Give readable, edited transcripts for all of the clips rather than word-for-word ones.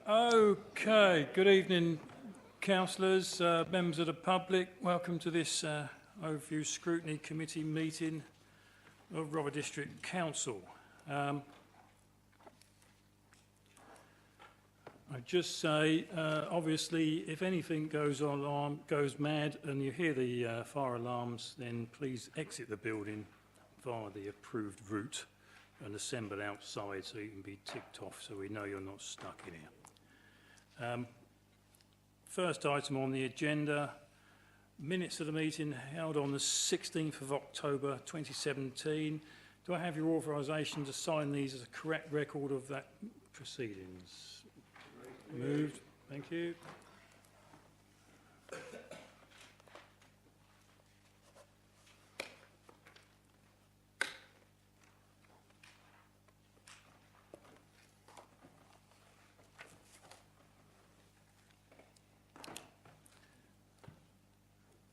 Okay, good evening, councillors, members of the public. Welcome to this Overview Scrutiny Committee meeting of Rother District Council. I just say, obviously, if anything goes mad and you hear the fire alarms, then please exit the building via the approved route and assemble outside so you can be ticked off so we know you're not stuck in here. First item on the agenda, minutes of the meeting held on the 16th of October 2017. Do I have your authorisation to sign these as a correct record of that proceedings? Moved. Thank you.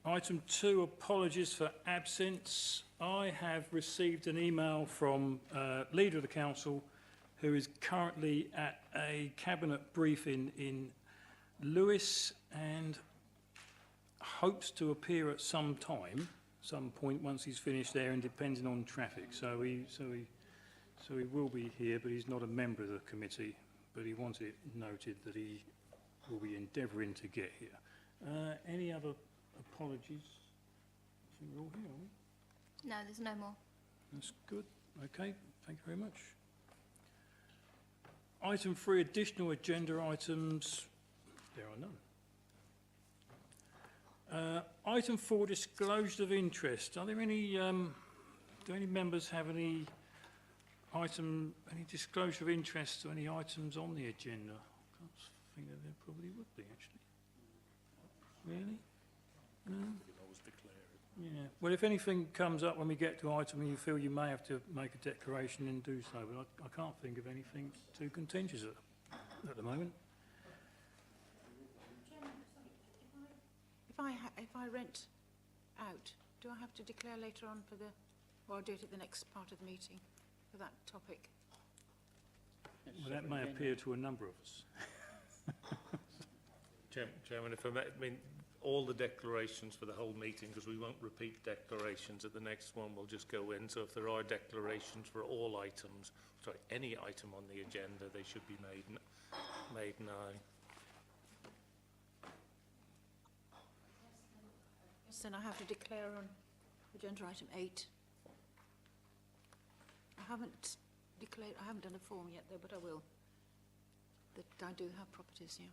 Item 2, apologies for absence. I have received an email from Leader of the Council who is currently at a cabinet briefing in Lewis and hopes to appear at some point once he's finished there, and depending on traffic. So he will be here, but he's not a member of the committee. But he wants it noted that he will be endeavouring to get here. Any other apologies? I think we're all here, are we? No, there's no more. That's good. Okay, thank you very much. Item 3, additional agenda items. There are none. Item 4, disclosure of interest. Are there any, do any members have any disclosure of interest to any items on the agenda? I can't think that there probably would be, actually. Really? No? Yeah. Well, if anything comes up when we get to item and you feel you may have to make a declaration, then do so. But I can't think of anything too contentious at the moment. If I rent out, do I have to declare later on for the, or I'll do it at the next part of the meeting for that topic? Well, that may appeal to a number of us. Chairman, if I mean, all the declarations for the whole meeting, because we won't repeat declarations at the next one, we'll just go in. So if there are declarations for all items, sorry, any item on the agenda, they should be made now. Yes, then I have to declare on agenda item 8. I haven't done a form yet though, but I will. That I do have properties, yeah.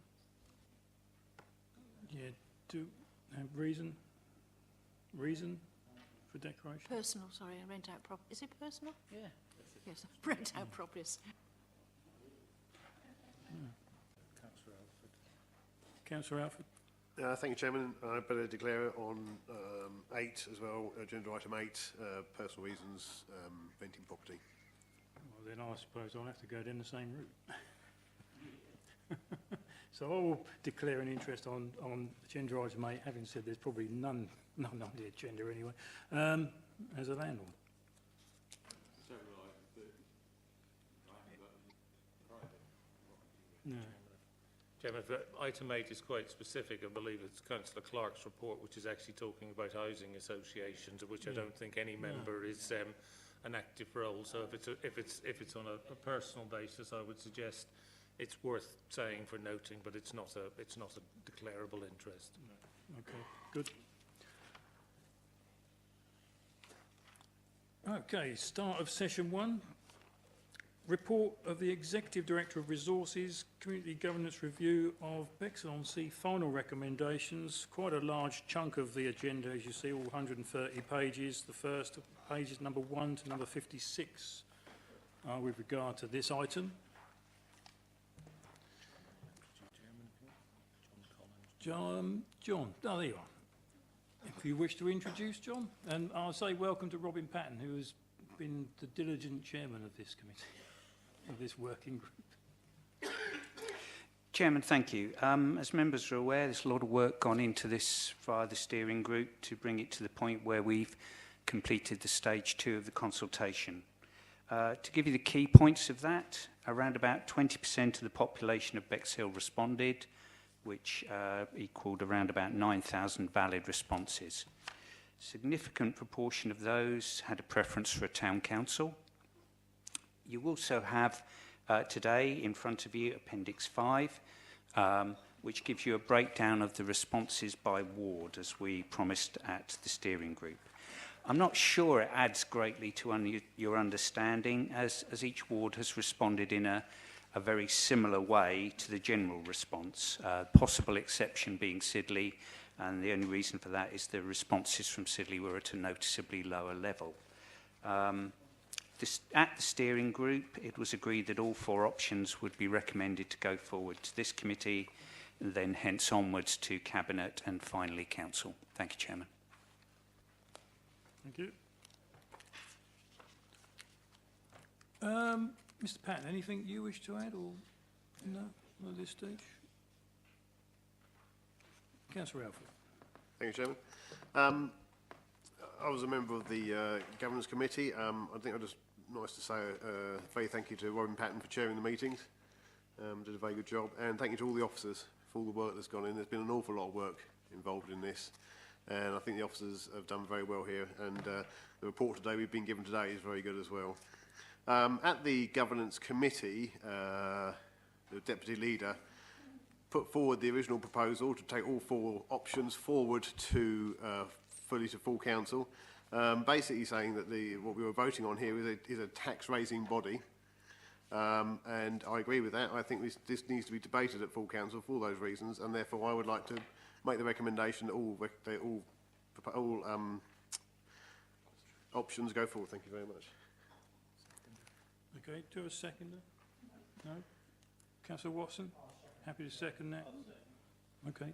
Yeah. Do have reason for declaration? Personal, sorry, I rent out property. Is it personal? Yeah. Yes, rent out properties. Councillor Elford. Thank you, Chairman. I better declare on 8 as well, agenda item 8, personal reasons, renting property. Well, then I suppose I'll have to go down the same route. So I will declare an interest on agenda item 8, having said there's probably none on the agenda anyway, as a landlord. So right, but I haven't got any private. No. Chairman, item 8 is quite specific. I believe it's Councillor Clark's report, which is actually talking about housing associations, of which I don't think any member is an active role. So if it's on a personal basis, I would suggest it's worth saying for noting, but it's not a declarable interest. No. Okay, good. Okay, start of session 1. Report of the Executive Director of Resources, Community Governance Review of Bexhill-on-Sea, final recommendations. Quite a large chunk of the agenda, as you see, all 130 pages. The first pages number 1 to number 56 with regard to this item. John, oh, there you are. If you wish to introduce John, and I'll say welcome to Robin Patton, who has been the diligent chairman of this committee, of this working group. Chairman, thank you. As members are aware, there's a lot of work gone into this via the steering group to bring it to the point where we've completed the stage 2 of the consultation. To give you the key points of that, around about 20% of the population of Bexhill responded, which equalled around about 9,000 valid responses. Significant proportion of those had a preference for a town council. You also have today in front of you Appendix 5, which gives you a breakdown of the responses by ward, as we promised at the steering group. I'm not sure it adds greatly to your understanding, as each ward has responded in a very similar way to the general response, possible exception being Sidley, and the only reason for that is the responses from Sidley were at a noticeably lower level. At the steering group, it was agreed that all 4 options would be recommended to go forward to this committee, and then hence onwards to Cabinet and finally Council. Thank you, Chairman. Thank you. Mr. Patton, anything you wish to add, or no, not at this stage? Councillor Elford. Thank you, Chairman. I was a member of the Governance Committee. I think I'd just nice to say a very thank you to Robin Patton for chairing the meetings. Did a very good job. And thank you to all the officers for all the work that's gone in. There's been an awful lot of work involved in this. And I think the officers have done very well here. And the report today we've been given today is very good as well. At the Governance Committee, the Deputy Leader put forward the original proposal to take all 4 options forward to fully to full council, basically saying that what we were voting on here is a tax-raising body, and I agree with that. I think this needs to be debated at full council for all those reasons, and therefore I would like to make the recommendation that all options go forward. Thank you very much. Okay, do a seconder? No? Councillor Watson? Happy to second that? Okay.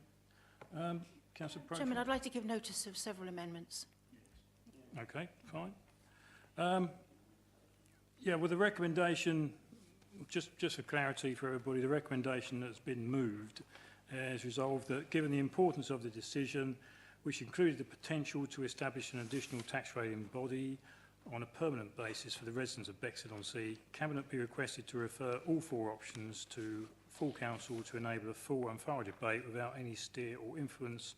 Councillor Prochak? Chairman, I'd like to give notice of several amendments. Okay, fine. Yeah, well, the recommendation, just for clarity for everybody, the recommendation that's been moved has resolved that given the importance of the decision, which included the potential to establish an additional tax-rating body on a permanent basis for the residents of Bexhill-on-Sea, Cabinet be requested to refer all 4 options to full council to enable a full and thorough debate without any steer or influence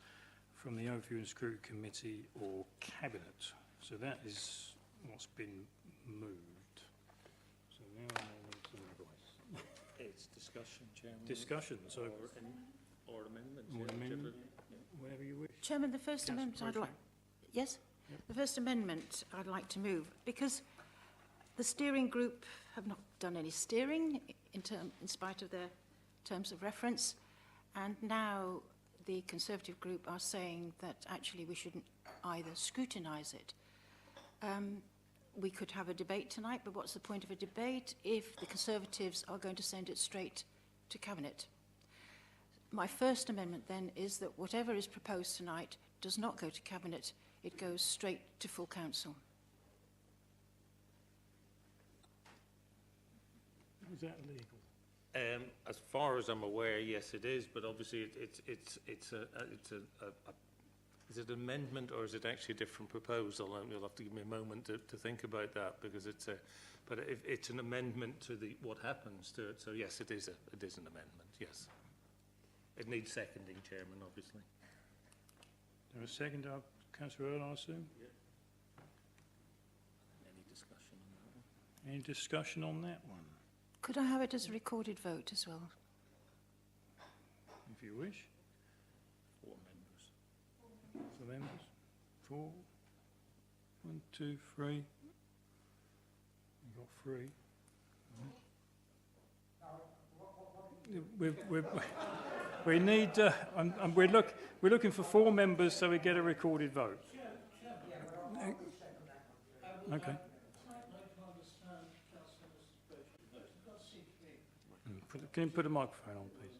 from the Overview and Scrutiny Committee or Cabinet. So that is what's been moved. So now I know what to advise. It's discussion, Chairman. Discussion, so... Or amendment. Or amendment, whatever you wish. Chairman, the first amendment I'd like... Yes? Yep. The first amendment I'd like to move, because the steering group have not done any steering in spite of their terms of reference, and now the Conservative group are saying that actually we shouldn't either scrutinise it. We could have a debate tonight, but what's the point of a debate if the Conservatives are going to send it straight to Cabinet? My first amendment then is that whatever is proposed tonight does not go to Cabinet, it goes straight to full council. Is that illegal? As far as I'm aware, yes, it is. But obviously, is it an amendment or is it actually a different proposal? And you'll have to give me a moment to think about that, because but it's an amendment to what happens to it. So yes, it is an amendment. Yes, it needs seconding, Chairman. Obviously. There a second, Councillor Earl, I assume. Yeah. Any discussion on that one? Any discussion on that one? Could I have it as a recorded vote as well? If you wish. 4 members. 4 members. 4. 1, 2, 3. You've got 3. We need. We're looking for 4 members, so we get a recorded vote. Okay. Can you put a microphone on, please?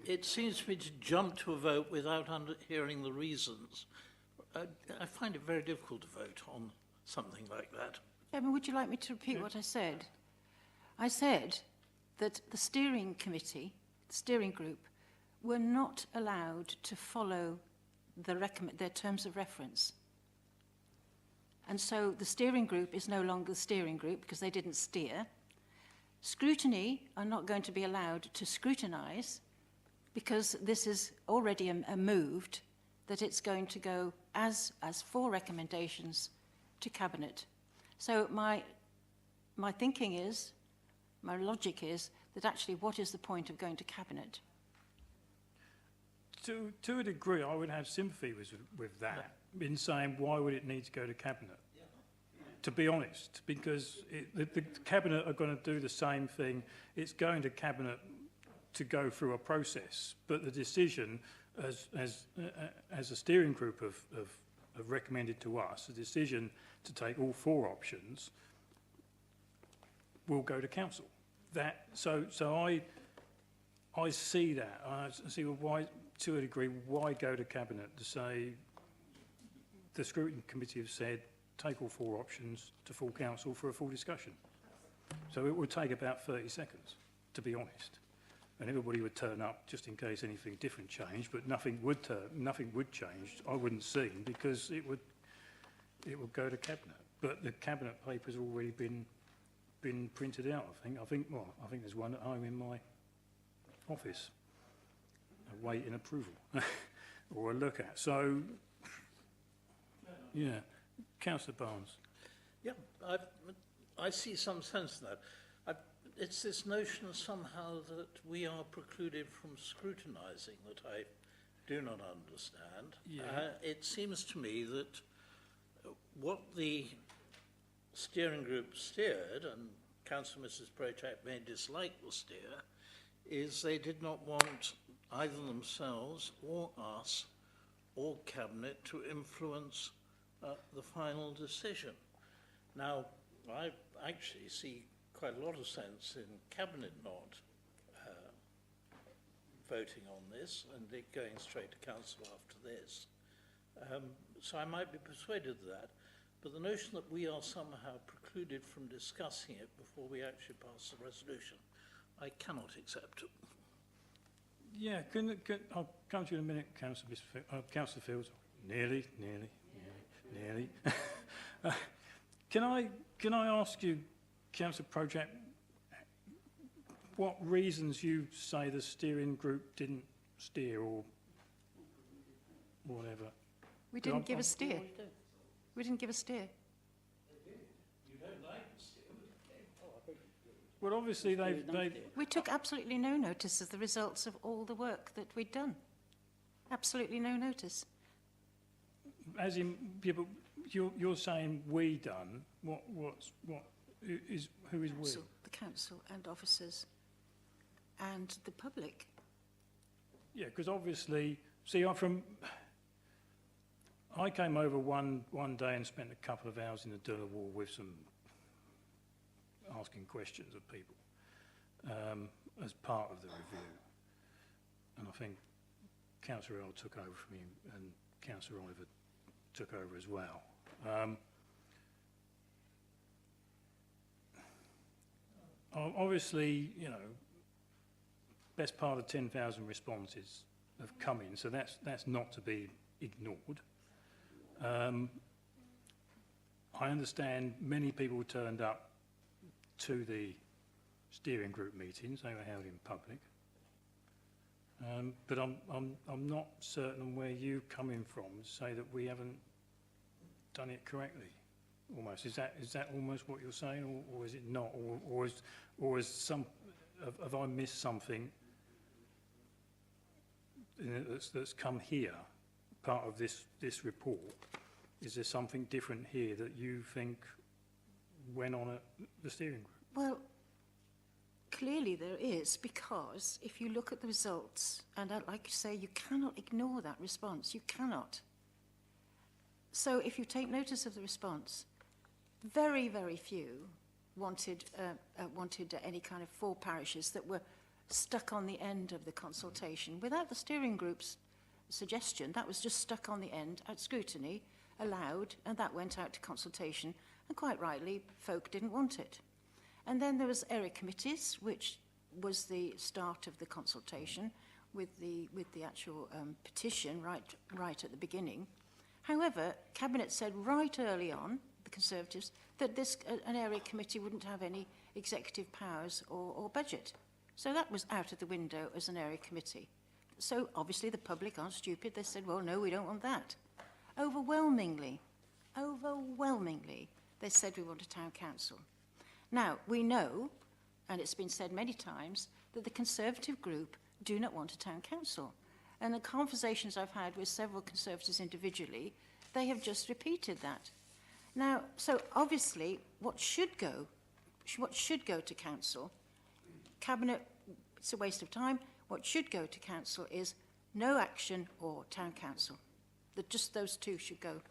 It seems to me to jump to a vote without hearing the reasons. I find it very difficult to vote on something like that. Chairman, would you like me to repeat what I said? I said that the steering committee, the steering group, were not allowed to follow their terms of reference. And so the steering group is no longer the steering group because they didn't steer. Scrutiny are not going to be allowed to scrutinise because this is already moved that it's going to go as 4 recommendations to Cabinet. So my thinking is, my logic is, that actually what is the point of going to Cabinet? To a degree, I would have sympathy with that, in saying why would it need to go to Cabinet? To be honest, because the Cabinet are going to do the same thing. It's going to Cabinet to go through a process, but the decision, as a steering group have recommended to us, the decision to take all 4 options will go to Council. So I see that. I see why, to a degree, why go to Cabinet to say the Scrutiny Committee have said take all 4 options to full Council for a full discussion. So it would take about 30 seconds, to be honest. And everybody would turn up just in case anything different changed, but nothing would change. I wouldn't see, because it would go to Cabinet. But the Cabinet paper's already been printed out, I think. I think there's one at home in my office, awaiting approval or a look at. So, yeah, Councillor Barnes. Yeah, I see some sense in that. It's this notion somehow that we are precluded from scrutinising that I do not understand. Yeah. It seems to me that what the steering group steered, and Councillor Mrs. Prochak may dislike the steer, is they did not want either themselves or us or Cabinet to influence the final decision. Now, I actually see quite a lot of sense in Cabinet not voting on this and it going straight to Council after this. So I might be persuaded of that. But the notion that we are somehow precluded from discussing it before we actually pass the resolution, I cannot accept. Yeah, I'll come to you in a minute, Councillor Fields. Nearly. Can I ask you, Councillor Prochak, what reasons you say the steering group didn't steer or whatever? We didn't give a steer. We didn't give a steer. Well, obviously they. We took absolutely no notice of the results of all the work that we'd done. Absolutely no notice. As in, yeah, but you're saying we done. Who is we? The council and officers and the public. Yeah, because obviously, see, I came over one day and spent a couple of hours in the Dilla Wall with some asking questions of people as part of the review. And I think Councillor Earl took over from me and Councillor Oliver took over as well. Obviously, you know, best part of 10,000 responses have come in, so that's not to be ignored. I understand many people turned up to the steering group meetings; they were held in public. But I'm not certain where you're coming from to say that we haven't done it correctly. Almost is that almost what you're saying, or is it not, or is some have I missed something that's come here, part of this report? Is there something different here that you think went on at the steering group? Well, clearly there is, because if you look at the results, and like you say, you cannot ignore that response. You cannot. So if you take notice of the response, very, very few wanted any kind of 4 parishes that were stuck on the end of the consultation. Without the steering group's suggestion, that was just stuck on the end at scrutiny, allowed, and that went out to consultation, and quite rightly, folk didn't want it. And then there was area committees, which was the start of the consultation with the actual petition right at the beginning. However, Cabinet said right early on, the Conservatives, that an area committee wouldn't have any executive powers or budget. So that was out of the window as an area committee. So obviously the public aren't stupid. They said, well, no, we don't want that. Overwhelmingly, they said we want a town council. Now, we know, and it's been said many times, that the Conservative group do not want a town council. And the conversations I've had with several Conservatives individually, they have just repeated that. Now, so obviously, what should go to council, Cabinet, it's a waste of time, what should go to council is no action or town council. That just those two should go.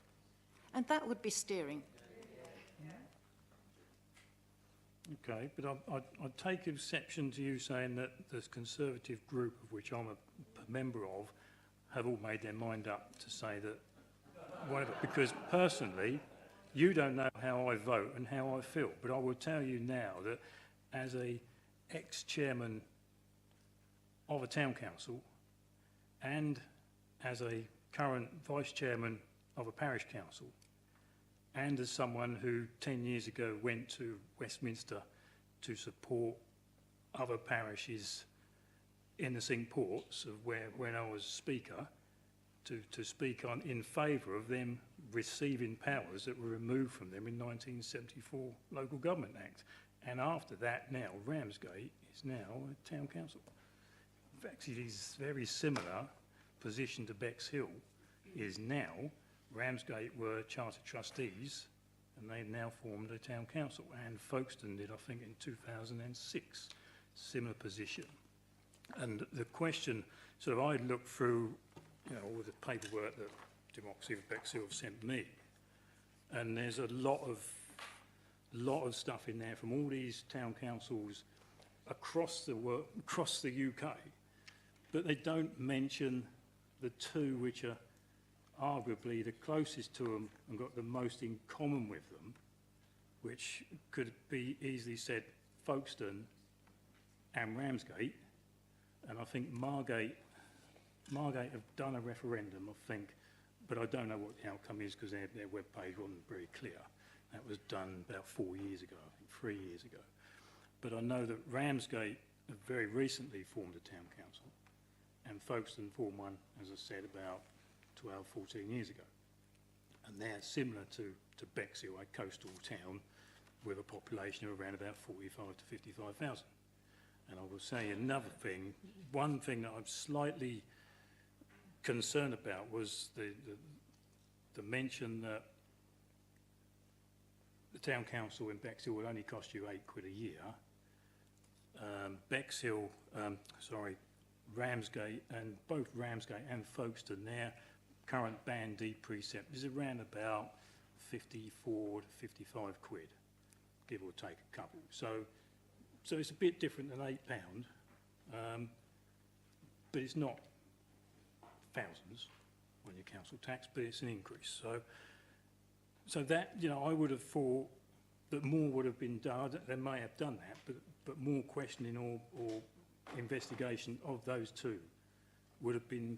And that would be steering. Okay, but I take exception to you saying that the Conservative group, of which I'm a member of, have all made their mind up to say that whatever, because personally, you don't know how I vote and how I feel, but I will tell you now that as a ex-chairman of a town council and as a current vice-chairman of a parish council, and as someone who 10 years ago went to Westminster to support other parishes in the Cinque Ports, of when I was Speaker, to speak on in favour of them receiving powers that were removed from them in 1974 Local Government Act. And after that, now Ramsgate is now a town council. In fact, it is very similar position to Bexhill is now. Ramsgate were charter trustees, and they've now formed a town council. And Folkestone did, I think, in 2006, similar position. And the question, sort of, I looked through, you know, all the paperwork that Democracy of Bexhill have sent me, and there's a lot of stuff in there from all these town councils across the UK, but they don't mention the two which are arguably the closest to them and got the most in common with them, which could be easily said Folkestone and Ramsgate. And I think Margate have done a referendum, I think, but I don't know what the outcome is because their webpage wasn't very clear. That was done about 4 years ago, I think 3 years ago. But I know that Ramsgate have very recently formed a town council, and Folkestone formed one, as I said, about 12, 14 years ago. And they're similar to Bexhill, a coastal town with a population of around about 45 to 55,000. And I will say another thing, one thing that I'm slightly concerned about was the mention that the town council in Bexhill would only cost you £8 a year. Ramsgate, and both Ramsgate and Folkestone, their current Band D precept is around about 54 to 55 quid, give or take a couple. So it's a bit different than £8, but it's not thousands on your council tax, but it's an increase. So that, you know, I would have thought that more would have been done. They may have done that, but more questioning or investigation of those two would have been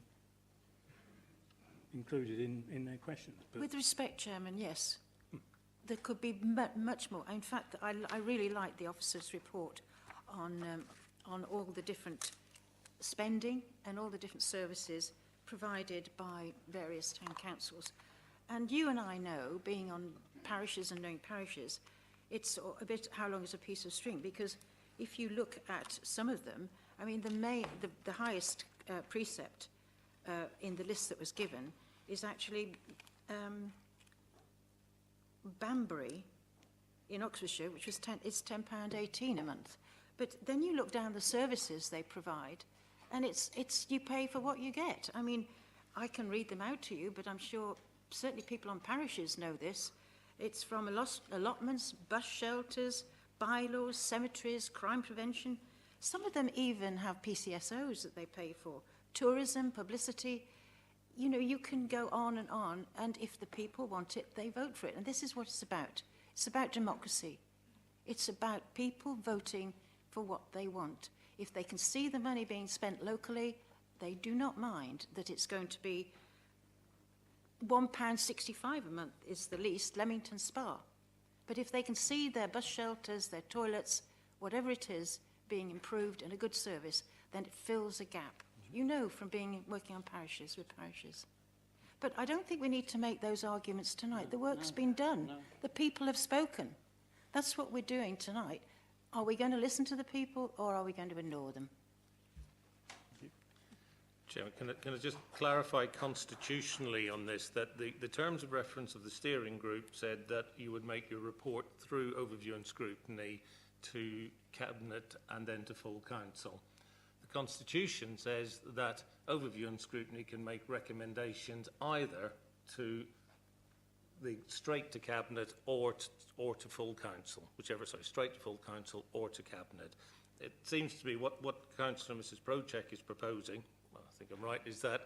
included in their questions. But with respect, Chairman, yes. There could be much more. In fact, I really like the officer's report on all the different spending and all the different services provided by various town councils. And you and I know, being on parishes and knowing parishes, it's a bit how long is a piece of string, because if you look at some of them, I mean, the highest precept in the list that was given is actually Banbury in Oxfordshire, which was it's £10.18 a month. But then you look down the services they provide, and it's you pay for what you get. I mean, I can read them out to you, but I'm sure certainly people on parishes know this. It's from allotments, bus shelters, bylaws, cemeteries, crime prevention. Some of them even have PCSOs that they pay for. Tourism, publicity. You know, you can go on, and if the people want it, they vote for it. And this is what it's about. It's about democracy. It's about people voting for what they want. If they can see the money being spent locally, they do not mind that it's going to be £1.65 a month is the least, Leamington Spa. But if they can see their bus shelters, their toilets, whatever it is, being improved and a good service, then it fills a gap. You know from working on parishes, with parishes. But I don't think we need to make those arguments tonight. The work's been done. The people have spoken. That's what we're doing tonight. Are we going to listen to the people or are we going to ignore them? Chairman, can I just clarify constitutionally on this, that the terms of reference of the steering group said that you would make your report through overview and scrutiny to Cabinet and then to full council. The Constitution says that overview and scrutiny can make recommendations either to straight to Cabinet or to full council, whichever, sorry, straight to full council or to Cabinet. It seems to be what Councillor Mrs Prochak is proposing, well, I think I'm right, is that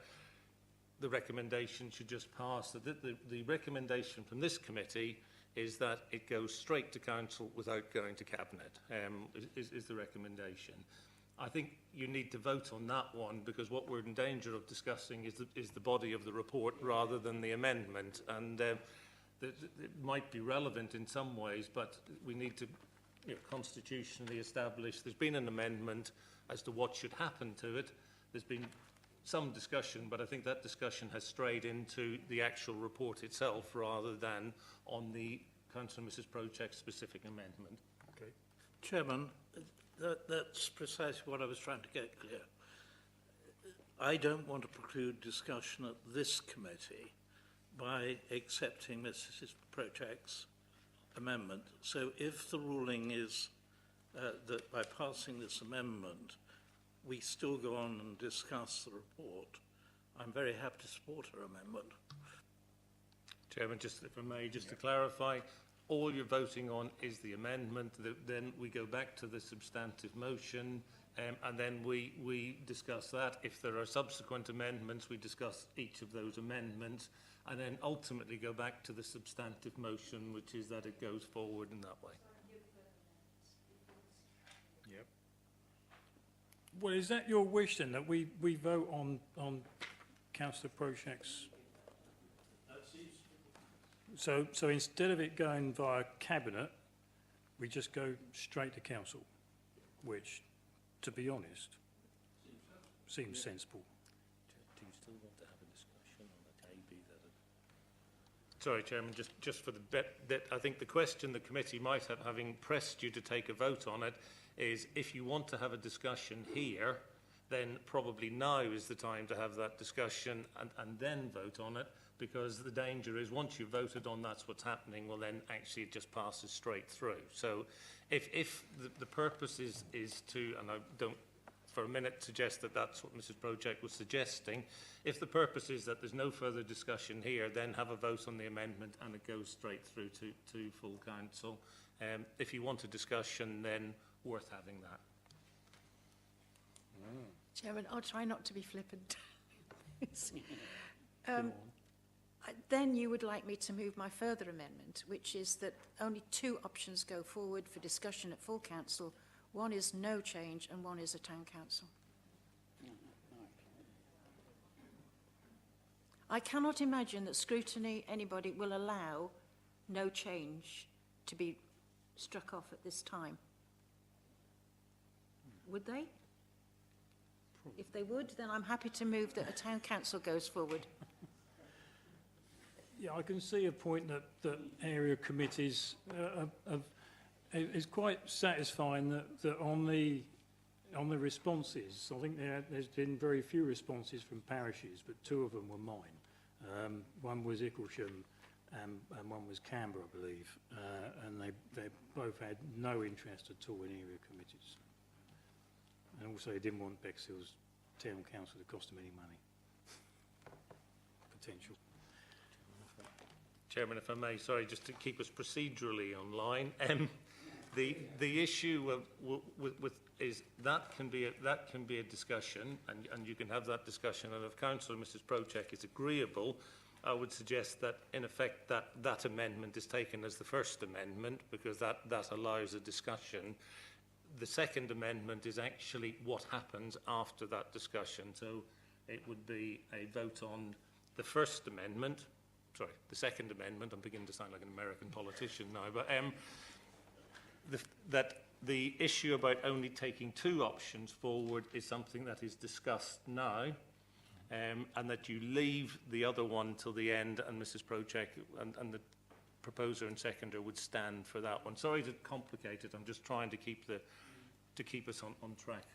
the recommendation should just pass. The recommendation from this committee is that it goes straight to council without going to Cabinet, is the recommendation. I think you need to vote on that one because what we're in danger of discussing is the body of the report rather than the amendment. And it might be relevant in some ways, but we need to constitutionally establish there's been an amendment as to what should happen to it. There's been some discussion, but I think that discussion has strayed into the actual report itself rather than on the Councillor Mrs Prochak's specific amendment. Okay. Chairman, that's precisely what I was trying to get clear. I don't want to preclude discussion at this committee by accepting Mrs Prochak's amendment. So if the ruling is that by passing this amendment, we still go on and discuss the report, I'm very happy to support her amendment. Chairman, just if I may, just to clarify, all you're voting on is the amendment. Then we go back to the substantive motion, and then we discuss that. If there are subsequent amendments, we discuss each of those amendments, and then ultimately go back to the substantive motion, which is that it goes forward in that way. Yep. Well, is that your wish then, that we vote on Councillor Prochak's? So instead of it going via Cabinet, we just go straight to Council, which, to be honest, seems sensible. Do you still want to have a discussion on the AB that? Sorry, Chairman, just for the bit, I think the question the committee might have, having pressed you to take a vote on it, is if you want to have a discussion here, then probably now is the time to have that discussion and then vote on it, because the danger is once you've voted on that's what's happening, well then actually it just passes straight through. So if the purpose is to, and I don't for a minute suggest that that's what Mrs Prochak was suggesting, if the purpose is that there's no further discussion here, then have a vote on the amendment and it goes straight through to full council. If you want a discussion, then worth having that. Chairman, I'll try not to be flippant. Then you would like me to move my further amendment, which is that only two options go forward for discussion at full council. One is no change and one is a town council. I cannot imagine that scrutiny, anybody, will allow no change to be struck off at this time. Would they? If they would, then I'm happy to move that a town council goes forward. Yeah, I can see a point that area committees is quite satisfying that on the responses, I think there's been very few responses from parishes, but two of them were mine. One was Icklesham and one was Canberra, I believe, and they both had no interest at all in area committees. And also they didn't want Bexhill's town council to cost them any money. Potential. Chairman, if I may, sorry, just to keep us procedurally online, the issue with is that can be a discussion, and you can have that discussion. And if Councillor Mrs Prochak is agreeable, I would suggest that in effect that amendment is taken as the first amendment, because that allows a discussion. The second amendment is actually what happens after that discussion. So it would be a vote on the first amendment, the second amendment, I'm beginning to sound like an American politician now, but that the issue about only taking 2 options forward is something that is discussed now, and that you leave the other one till the end, and Mrs. Prochak and the proposer and seconder would stand for that one. Sorry to complicate it, I'm just trying to keep us on track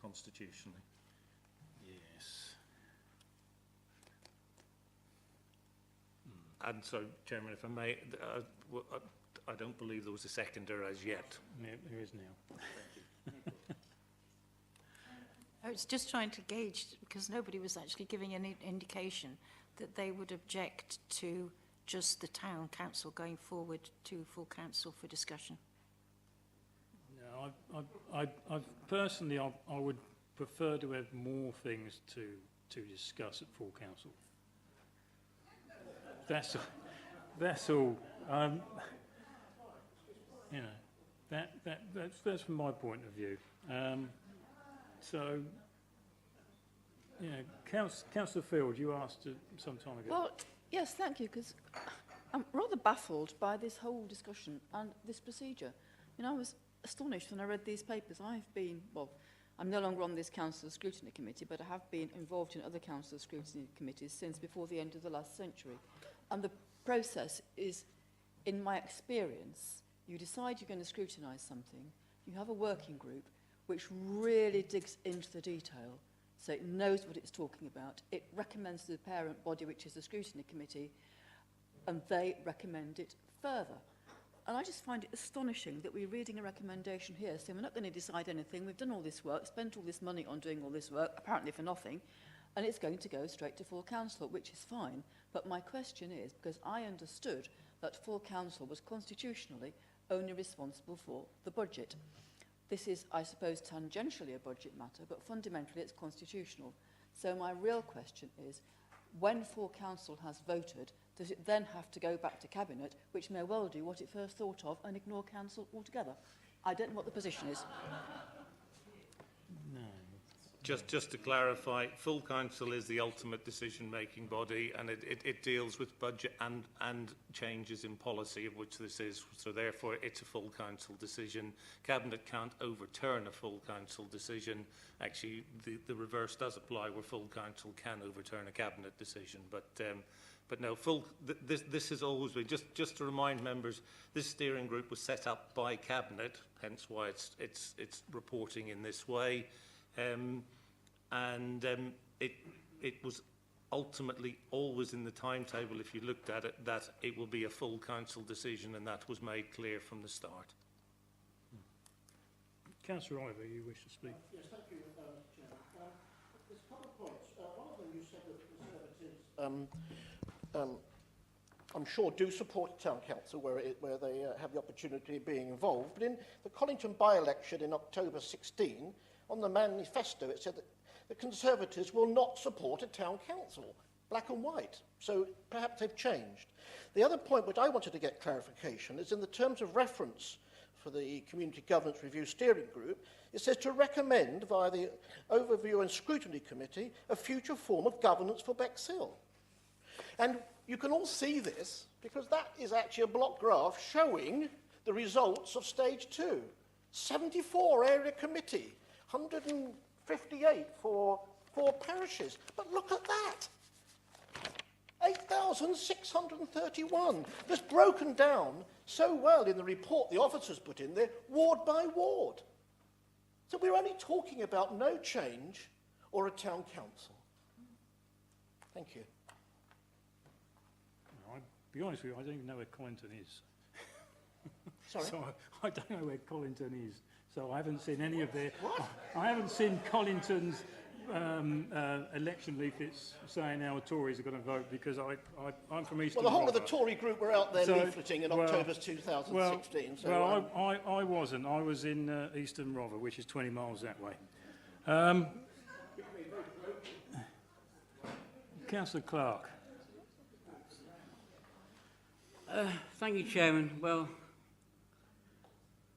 constitutionally. Yes. And so, Chairman, if I may, I don't believe there was a seconder as yet. There is now. I was just trying to gauge, because nobody was actually giving any indication that they would object to just the town council going forward to full council for discussion. No, I personally, I would prefer to have more things to discuss at full council. That's all. You know, that's from my point of view. So, you know, Councillor Field, you asked some time ago. Well, yes, thank you, because I'm rather baffled by this whole discussion and this procedure. You know, I was astonished when I read these papers. I'm no longer on this Council Scrutiny Committee, but I have been involved in other Council Scrutiny Committees since before the end of the last century. And the process is, in my experience, you decide you're going to scrutinise something, you have a working group which really digs into the detail, so it knows what it's talking about. It recommends to the parent body, which is the Scrutiny Committee, and they recommend it further. And I just find it astonishing that we're reading a recommendation here saying we're not going to decide anything, we've done all this work, spent all this money on doing all this work, apparently for nothing, and it's going to go straight to full council, which is fine. But my question is, because I understood that full council was constitutionally only responsible for the budget. This is, I suppose, tangentially a budget matter, but fundamentally it's constitutional. So my real question is, when full council has voted, does it then have to go back to Cabinet, which may well do what it first thought of and ignore council altogether? I don't know what the position is. No. Just to clarify, full council is the ultimate decision-making body, and it deals with budget and changes in policy, of which this is. So therefore, it's a full council decision. Cabinet can't overturn a full council decision. Actually, the reverse does apply, where full council can overturn a cabinet decision. But no, this has always been, just to remind members, this steering group was set up by Cabinet, hence why it's reporting in this way. It was ultimately always in the timetable, if you looked at it, that it will be a full council decision, and that was made clear from the start. Councillor Ivor, you wish to speak? Yes, thank you, Chairman. There's a couple of points. One of them, you said that the Conservatives, I'm sure, do support Town Council where they have the opportunity of being involved. But in the Collington by-election in October 16, on the manifesto, it said that the Conservatives will not support a Town Council, black and white. So perhaps they've changed. The other point which I wanted to get clarification is in the terms of reference for the Community Governance Review Steering Group, it says to recommend via the Overview and Scrutiny Committee a future form of governance for Bexhill. And you can all see this because that is actually a block graph showing the results of stage 2. 74 area committee, 158 for 4 parishes. But look at that. 8,631. That's broken down so well in the report the officers put in there, ward by ward. So we're only talking about no change or a town council. Thank you. I'll be honest with you, I don't even know where Collington is. Sorry? So I don't know where Collington is. So I haven't seen any of their... What? I haven't seen Collington's election leaflets saying our Tories are going to vote because I'm from Eastern Well, the whole of the Rother. Tory group were out there So, leafleting in October 2016. I wasn't. I was in Eastern Rother, which is 20 miles that way. Councillor Clark. Thank you, Chairman. Well,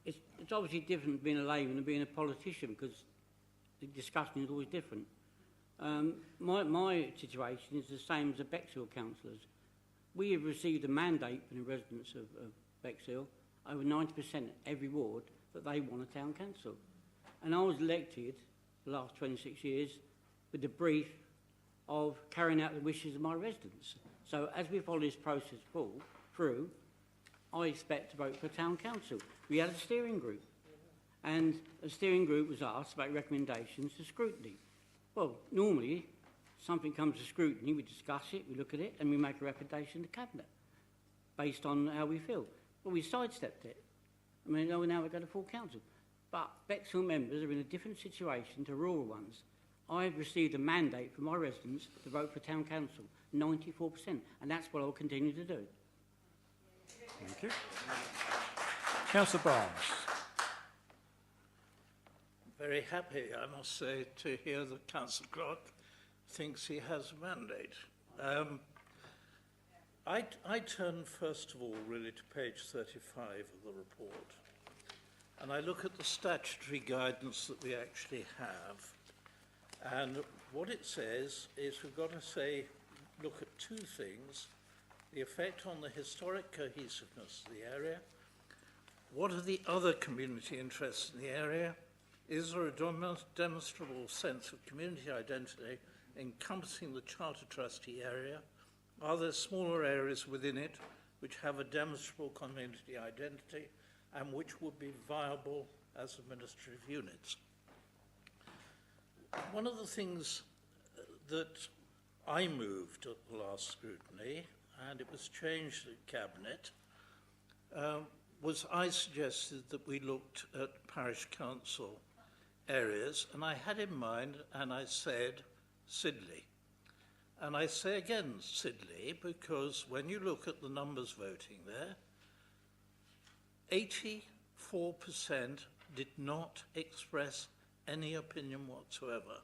it's obviously different being a layman than being a politician because the discussion is always different. My situation is the same as the Bexhill councillors. we have received a mandate from the residents of Bexhill, over 90% every ward, that they want a town council. And I was elected the last 26 years with the brief of carrying out the wishes of my residents. So as we follow this process through, I expect to vote for town council. We had a steering group, and a steering group was asked to make recommendations to scrutiny. Well, normally, something comes to scrutiny, we discuss it, we look at it, and we make a recommendation to Cabinet based on how we feel. Well, we sidestepped it. I mean, now we're going to full council. But Bexhill members are in a different situation to rural ones. I've received a mandate from my residents to vote for town council, 94%, and that's what I'll continue to do. Thank you. Councillor Barnes. Very happy, I must say, to hear that Councillor Clark thinks he has a mandate. I turn first of all really to page 35 of the report, and I look at the statutory guidance that we actually have, and what it says is we've got to look at two things: the effect on the historic cohesiveness of the area, what are the other community interests in the area, is there a demonstrable sense of community identity encompassing the Charter Trustee area? Are there smaller areas within it which have a demonstrable community identity and which would be viable as administrative units? One of the things that I moved at the last scrutiny, and it was changed at Cabinet, was I suggested that we looked at parish council areas, and I had in mind, and I said, Sidley. And I say again Sidley because when you look at the numbers voting there, 84% did not express any opinion whatsoever.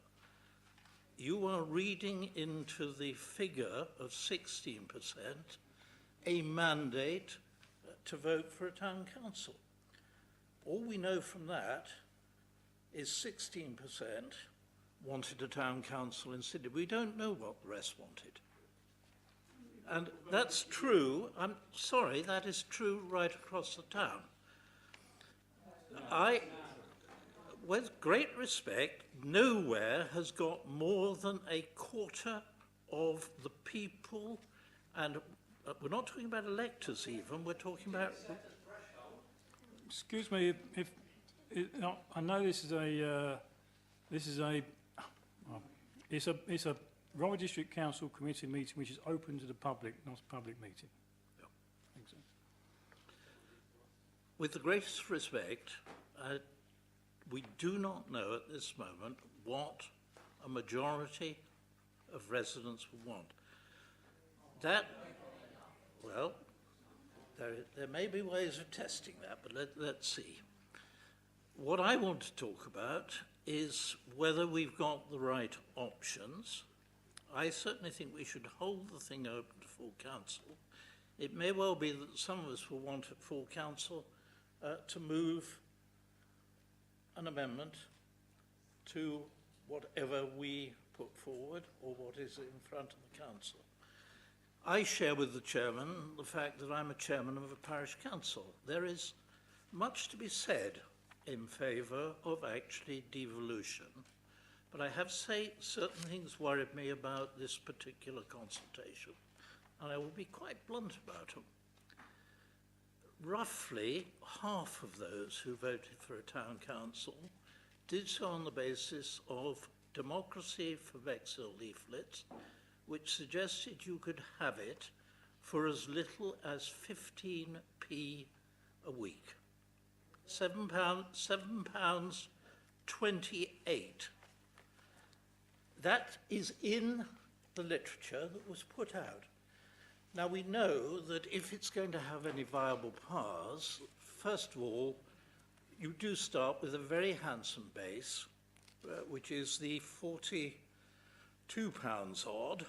You are reading into the figure of 16% a mandate to vote for a town council. All we know from that is 16% wanted a town council in Sydney. We don't know what the rest wanted. And that's true, I'm sorry, that is true right across the town. With great respect, nowhere has got more than a quarter of the people, and we're not talking about electors even, we're talking about... Excuse me, no, I know this is a it's a Rotherham District Council Committee meeting which is open to the public, not a public meeting. Yeah. I think so. With the greatest respect, we do not know at this moment what a majority of residents would want. That, well, there may be ways of testing that, but let's see. What I want to talk about is whether we've got the right options. I certainly think we should hold the thing open to full council. It may well be that some of us will want at full council to move an amendment to whatever we put forward or what is in front of the council. I share with the chairman the fact that I'm a chairman of a parish council. There is much to be said in favour of actually devolution, but I have to say certain things worried me about this particular consultation, and I will be quite blunt about them. Roughly half of those who voted for a town council did so on the basis of Democracy for Bexhill leaflets, which suggested you could have it for as little as 15p a week. £7.28. That is in the literature that was put out. Now we know that if it's going to have any viable powers, first of all, you do start with a very handsome base, which is the £42 odd,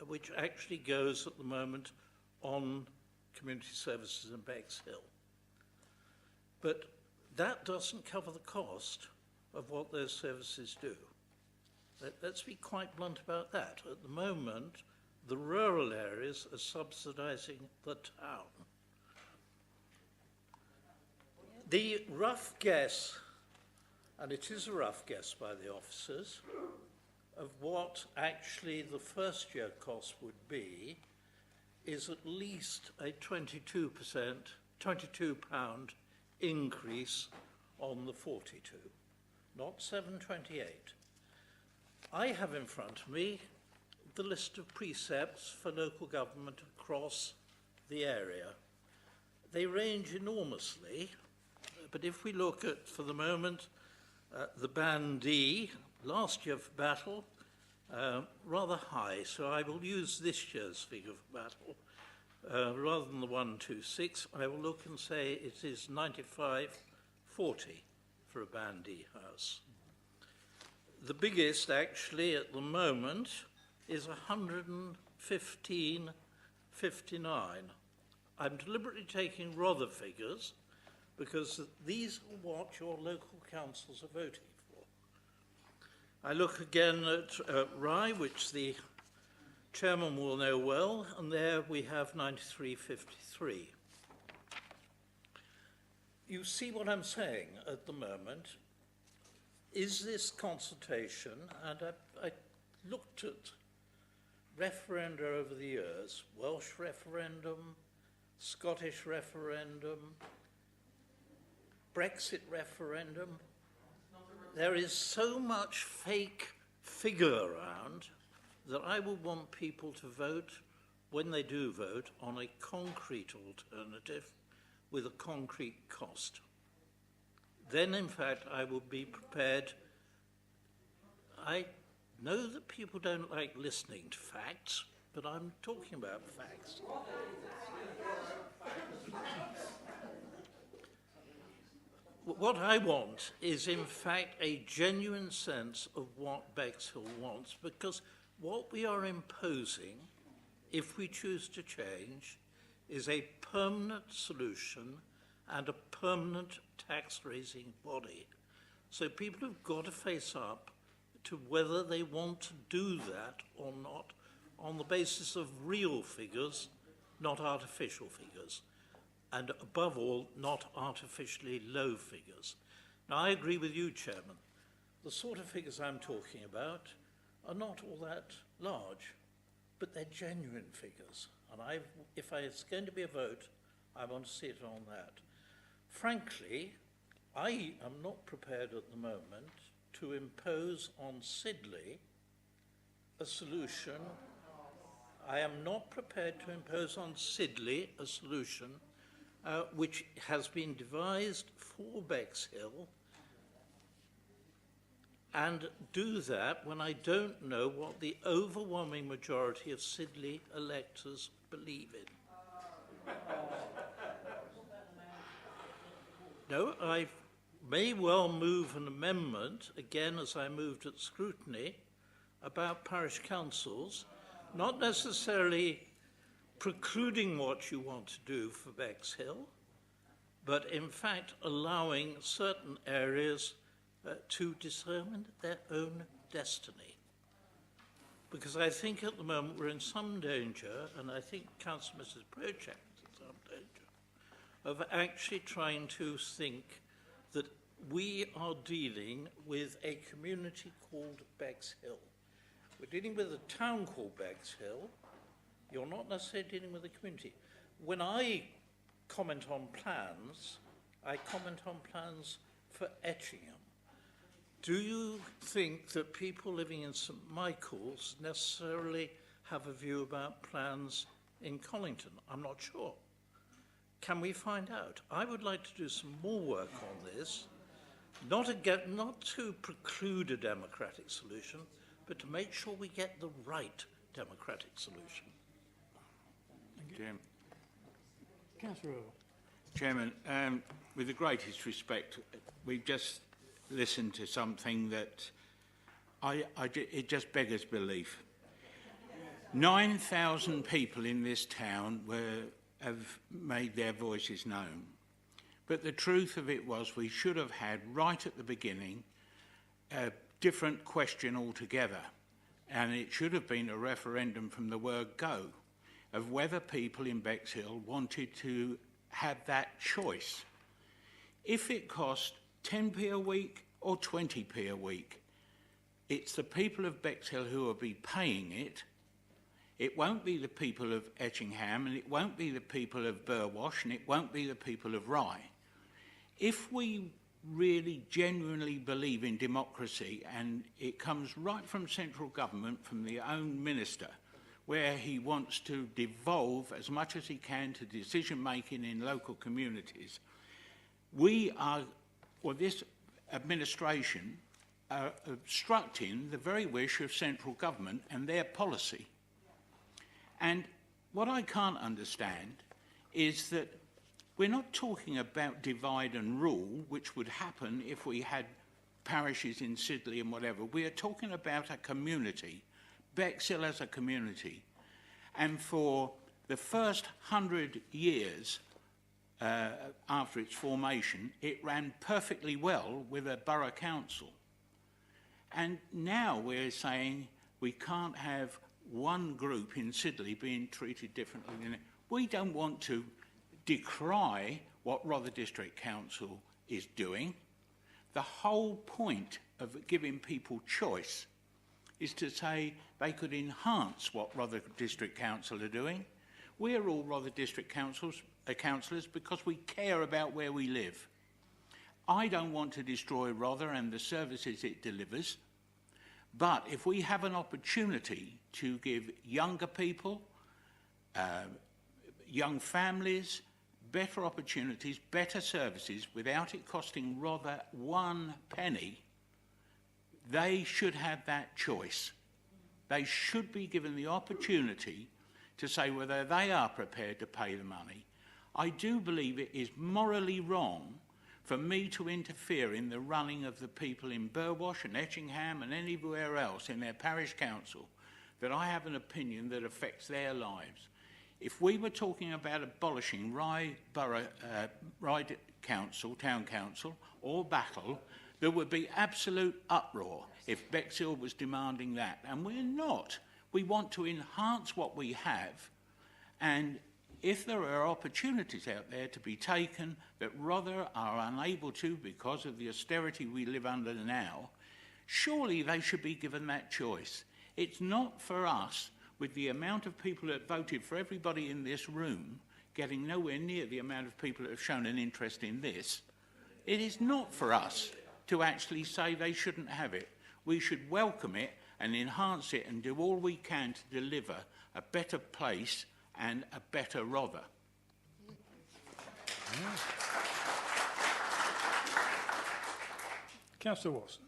which actually goes at the moment on community services in Bexhill. But that doesn't cover the cost of what those services do. Let's be quite blunt about that. At the moment, the rural areas are subsidising the town. The rough guess, and it is a rough guess by the officers, of what actually the first year cost would be is at least a 22%, £22 increase on the 42, not 728. I have in front of me the list of precepts for local government across the area. They range enormously, but if we look at, for the moment, the Band D, last year for battle, rather high, so I will use this year's figure for battle. Rather than the 126, I will look and say it is 95.40 for a Band D house. The biggest, actually, at the moment, is 115.59. I'm deliberately taking rather figures because these are what your local councils are voting for. I look again at Rye, which the chairman will know well, and there we have 93.53. You see what I'm saying at the moment? Is this consultation, and I looked at referenda over the years, Welsh referendum, Scottish referendum, Brexit referendum. There is so much fake figure around that I would want people to vote, when they do vote, on a concrete alternative with a concrete cost. Then, in fact, I would be prepared. I know that people don't like listening to facts, but I'm talking about facts. What I want is, in fact, a genuine sense of what Bexhill wants, because what we are imposing, if we choose to change, is a permanent solution and a permanent tax-raising body. So people have got to face up to whether they want to do that or not on the basis of real figures, not artificial figures. And above all, not artificially low figures. Now, I agree with you, Chairman. The sort of figures I'm talking about are not all that large, but they're genuine figures. And if it's going to be a vote, I want to see it on that. Frankly, I am not prepared at the moment to impose on Sidley a solution. I am not prepared to impose on Sidley a solution which has been devised for Bexhill, and do that when I don't know what the overwhelming majority of Sidley electors believe in. No, I may well move an amendment, again as I moved at scrutiny, about parish councils, not necessarily precluding what you want to do for Bexhill, but in fact allowing certain areas to determine their own destiny. Because I think at the moment we're in some danger, and I think Councillor Mrs. Prochak is in some danger, of actually trying to think that we are dealing with a community called Bexhill. We're dealing with a town called Bexhill. You're not necessarily dealing with a community. When I comment on plans, I comment on plans for Etchingham. Do you think that people living in St Michael's necessarily have a view about plans in Collington? I'm not sure. Can we find out? I would like to do some more work on this, not to preclude a democratic solution, but to make sure we get the right democratic solution. Councillor Earl. Chairman, with the greatest respect, we've just listened to something that it just beggars belief. 9,000 people in this town have made their voices known. But the truth of it was we should have had, right at the beginning, a different question altogether. and it should have been a referendum from the word go, of whether people in Bexhill wanted to have that choice. If it cost 10p a week or 20p a week, it's the people of Bexhill who will be paying it. It won't be the people of Etchingham, and it won't be the people of Burwash, and it won't be the people of Rye. If we really genuinely believe in democracy, and it comes right from central government, from the own minister, where he wants to devolve as much as he can to decision-making in local communities, we are, or this administration, are obstructing the very wish of central government and their policy. And what I can't understand is that we're not talking about divide and rule, which would happen if we had parishes in Sidley and whatever. We are talking about a community, Bexhill as a community. And for the first 100 years after its formation, it ran perfectly well with a borough council. And now we're saying we can't have one group in Sidley being treated differently than it. We don't want to decry what Rother District Council is doing. The whole point of giving people choice is to say they could enhance what Rother District Council are doing. We're all Rother District councillors because we care about where we live. I don't want to destroy Rother and the services it delivers, but if we have an opportunity to give younger people, young families, better opportunities, better services without it costing Rother 1 penny, they should have that choice. They should be given the opportunity to say whether they are prepared to pay the money. I do believe it is morally wrong for me to interfere in the running of the people in Burwash and Etchingham and anywhere else in their parish council, that I have an opinion that affects their lives. If we were talking about abolishing Rye Council, Town Council, or Battle, there would be absolute uproar if Bexhill was demanding that. And we're not. We want to enhance what we have, and if there are opportunities out there to be taken that Rother are unable to because of the austerity we live under now, surely they should be given that choice. It's not for us, with the amount of people that voted for everybody in this room, getting nowhere near the amount of people that have shown an interest in this, it is not for us to actually say they shouldn't have it. We should welcome it and enhance it and do all we can to deliver a better place and a better Rother. Councillor Watson.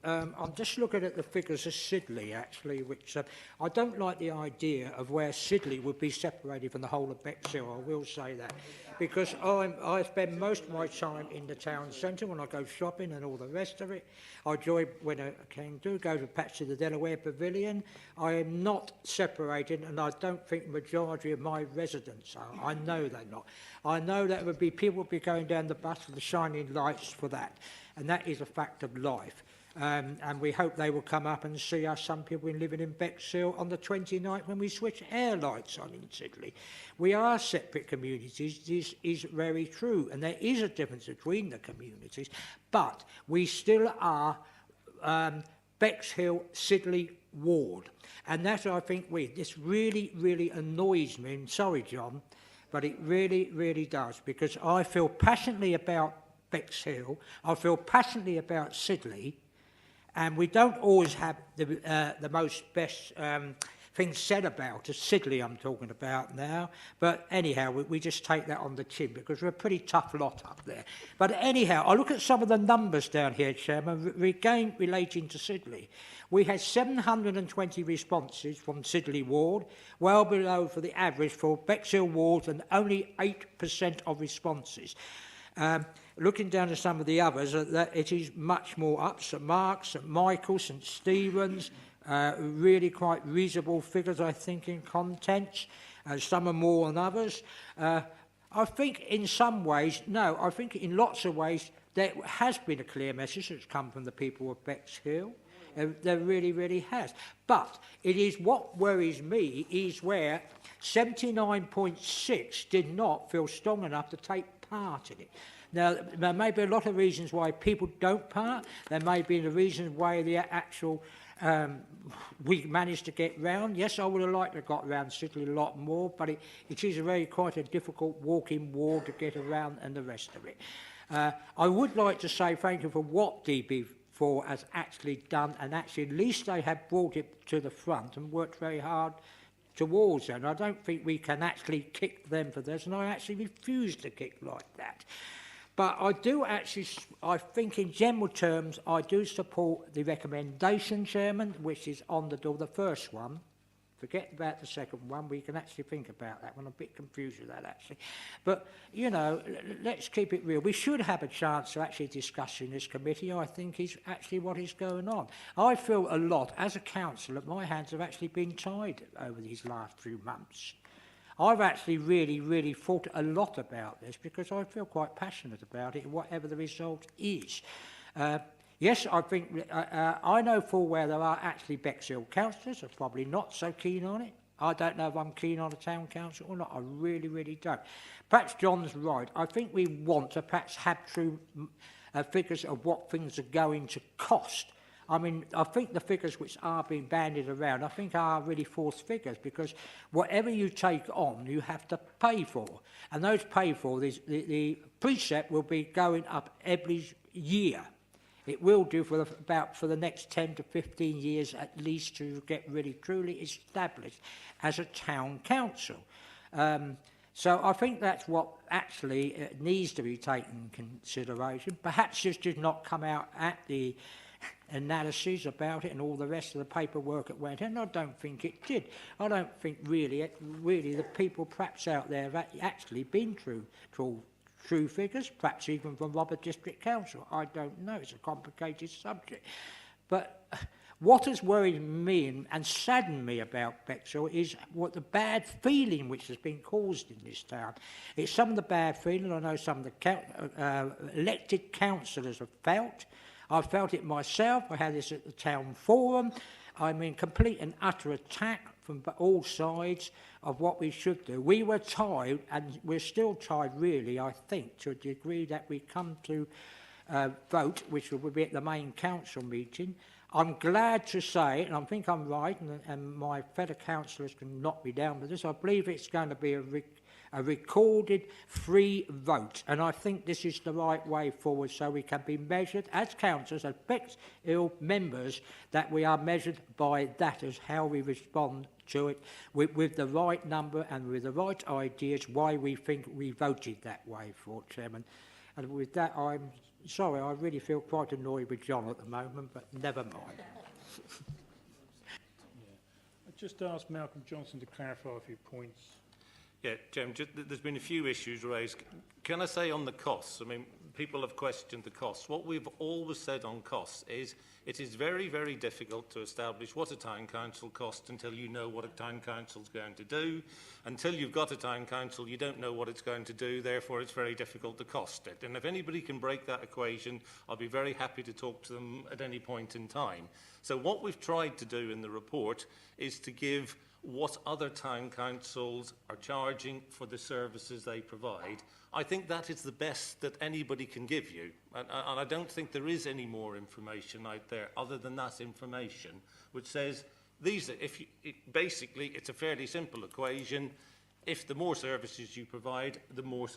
I'm just looking at the figures of Sidley, actually, which I don't like the idea of where Sidley would be separated from the whole of Bexhill, I will say that, because I spend most of my time in the town centre when I go shopping and all the rest of it. I enjoy, when I can do, go to perhaps to the Delaware Pavilion. I am not separated, and I don't think the majority of my residents are. I know they're not. I know that would be people would be going down the bus with the shining lights for that, and that is a fact of life. And we hope they will come up and see us, some people living in Bexhill, on the 29th when we switch air lights on in Sidley. We are separate communities, this is very true, and there is a difference between the communities, but we still are Bexhill Sidley ward, and that I think this really, really annoys me, and sorry John, but it really, really does, because I feel passionately about Bexhill, I feel passionately about Sidley, and we don't always have the most best things said about us. Sidley I'm talking about now. But anyhow, we just take that on the chin because we're a pretty tough lot up there. But anyhow, I look at some of the numbers down here, Chairman, again relating to Sidley. We had 720 responses from Sidley ward, well below for the average for Bexhill ward, and only 8% of responses. Looking down to some of the others, that it is much more up. St Mark's, St Michael's, St Stephen's, really quite reasonable figures, I think, in contents. Some are more than others. I think in some ways, no, I think in lots of ways there has been a clear message that's come from the people of Bexhill. There really, really has. But it is what worries me is where 79.6 did not feel strong enough to take part in it. Now, there may be a lot of reasons why people don't part. There may be the reasons why the actual we managed to get round. Yes, I would have liked to have got round Sidley a lot more, but it is quite a difficult walking ward to get around and the rest of it. I would like to say thank you for what DB4 has actually done, and actually at least they have brought it to the front and worked very hard towards it. And I don't think we can actually kick them for this, and I actually refuse to kick like that. But I do actually, I think in general terms, I do support the recommendation, Chairman, which is on the door, the first one. Forget about the second one, we can actually think about that one. I'm a bit confused with that, actually. But, you know, let's keep it real. We should have a chance to actually discuss in this committee, I think, is actually what is going on. I feel a lot, as a councillor, my hands have actually been tied over these last few months. I've actually really thought a lot about this because I feel quite passionate about it, whatever the result is. Yes, I think I know full well there are actually Bexhill councillors who are probably not so keen on it. I don't know if I'm keen on a town council or not. I really don't. Perhaps John's right. I think we want to perhaps have true figures of what things are going to cost. I mean, I think the figures which are being bandied around, I think are really false figures because whatever you take on, you have to pay for. And those pay for, the precept will be going up every year. It will do for the next 10 to 15 years at least to get really truly established as a town council. So I think that's what actually needs to be taken into consideration. Perhaps this did not come out at the analyses about it and all the rest of the paperwork that went in. I don't think it did. I don't think really the people perhaps out there have actually been true figures, perhaps even from Robert District Council. I don't know. It's a complicated subject. But what has worried me and saddened me about Bexhill is what the bad feeling which has been caused in this town. It's some of the bad feeling I know some of the elected councillors have felt. I've felt it myself. I had this at the town forum. I mean, complete and utter attack from all sides of what we should do. We were tied, and we're still tied, really, I think, to a degree that we come to vote, which will be at the main council meeting. I'm glad to say, and I think I'm right, and my fellow councillors can knock me down with this, I believe it's going to be a recorded free vote, and I think this is the right way forward so we can be measured as councillors, as Bexhill members, that we are measured by that as how we respond to it with the right number and with the right ideas why we think we voted that way for, Chairman. And with that, I'm sorry, I really feel quite annoyed with John at the moment, but never mind. I just asked Malcolm Johnson to clarify a few points. Yeah, Jim, there's been a few issues raised. Can I say on the costs? I mean, people have questioned the costs. What we've always said on costs is it is very difficult to establish what a town council costs until you know what a town council is going to do. Until you've got a town council, you don't know what it's going to do. Therefore, it's very difficult to cost it. And if anybody can break that equation, I'll be very happy to talk to them at any point in time. So what we've tried to do in the report is to give what other town councils are charging for the services they provide. I think that is the best that anybody can give you. And I don't think there is any more information out there other than that information, which says these are, basically, it's a fairly simple equation. If the more services you provide, the more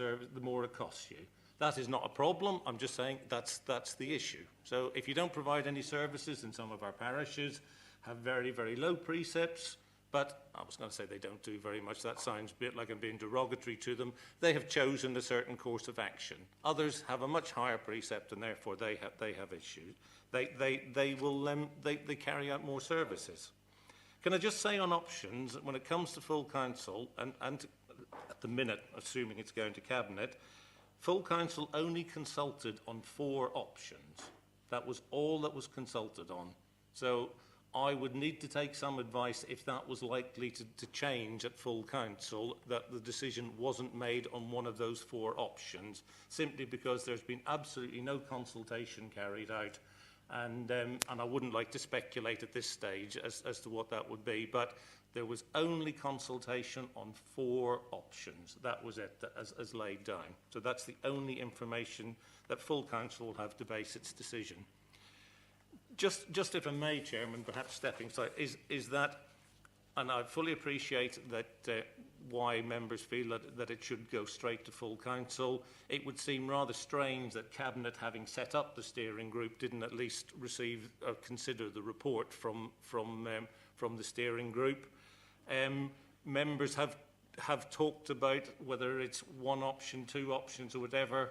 it costs you. That is not a problem. I'm just saying that's the issue. So if you don't provide any services, in some of our parishes have very low precepts, but I was going to say they don't do very much. That sounds a bit like I'm being derogatory to them. They have chosen a certain course of action. Others have a much higher precept, and therefore they have issues. They carry out more services. Can I just say on options, when it comes to full council, and at the minute, assuming it's going to cabinet, full council only consulted on 4 options. That was all that was consulted on. So I would need to take some advice if that was likely to change at full council, that the decision wasn't made on one of those 4 options, simply because there's been absolutely no consultation carried out And I wouldn't like to speculate at this stage as to what that would be, but there was only consultation on 4 options. That was it, as laid down. So that's the only information that full council will have to base its decision. Just if I may, Chairman, perhaps stepping aside, is that, and I fully appreciate that why members feel that it should go straight to full council. It would seem rather strange that Cabinet, having set up the steering group, didn't at least receive or consider the report from the steering group. Members have talked about whether it's 1 option, 2 options, or whatever.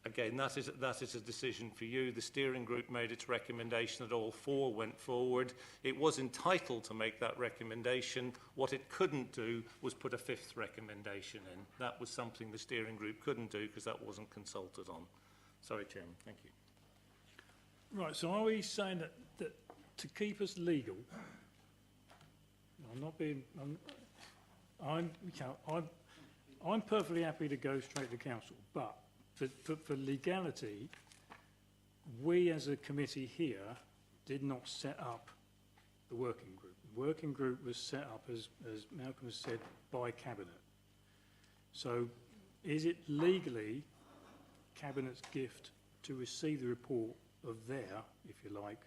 Again, that is a decision for you. The steering group made its recommendation that all 4 went forward. It was entitled to make that recommendation. What it couldn't do was put a 5th recommendation in. That was something the steering group couldn't do because that wasn't consulted on. Sorry, Chairman. Thank you. Right, so are we saying that to keep us legal, I'm not being, I'm perfectly happy to go straight to council, but for legality, we as a committee here did not set up the working group. The working group was set up, as Malcolm has said, by Cabinet. So is it legally Cabinet's gift to receive the report of their, if you like,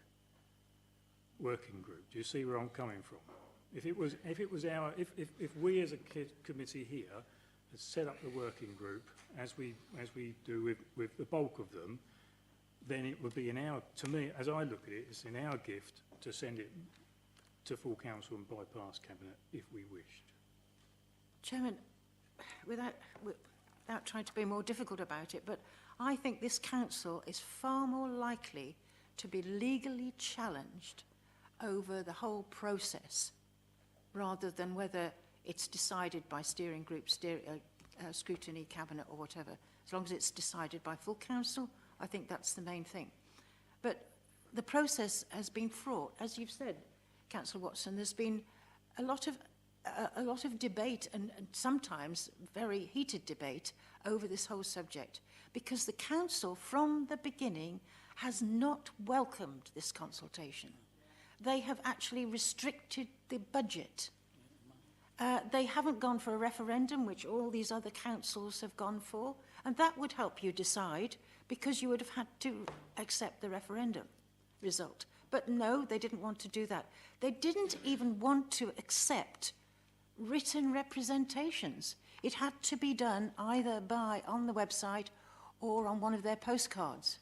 working group? Do you see where I'm coming from? If we as a committee here had set up the working group as we do with the bulk of them, then it would be in our, to me, as I look at it, it's in our gift to send it to full council and bypass Cabinet if we wished. Chairman, without trying to be more difficult about it, but I think this council is far more likely to be legally challenged over the whole process rather than whether it's decided by steering group, scrutiny, Cabinet or whatever. As long as it's decided by full council, I think that's the main thing. But the process has been fraught, as you've said, Councillor Watson. There's been a lot of debate and sometimes very heated debate over this whole subject because the council from the beginning has not welcomed this consultation. They have actually restricted the budget. They haven't gone for a referendum, which all these other councils have gone for, and that would help you decide because you would have had to accept the referendum result. But no, they didn't want to do that. They didn't even want to accept written representations. It had to be done either on the website or on one of their postcards.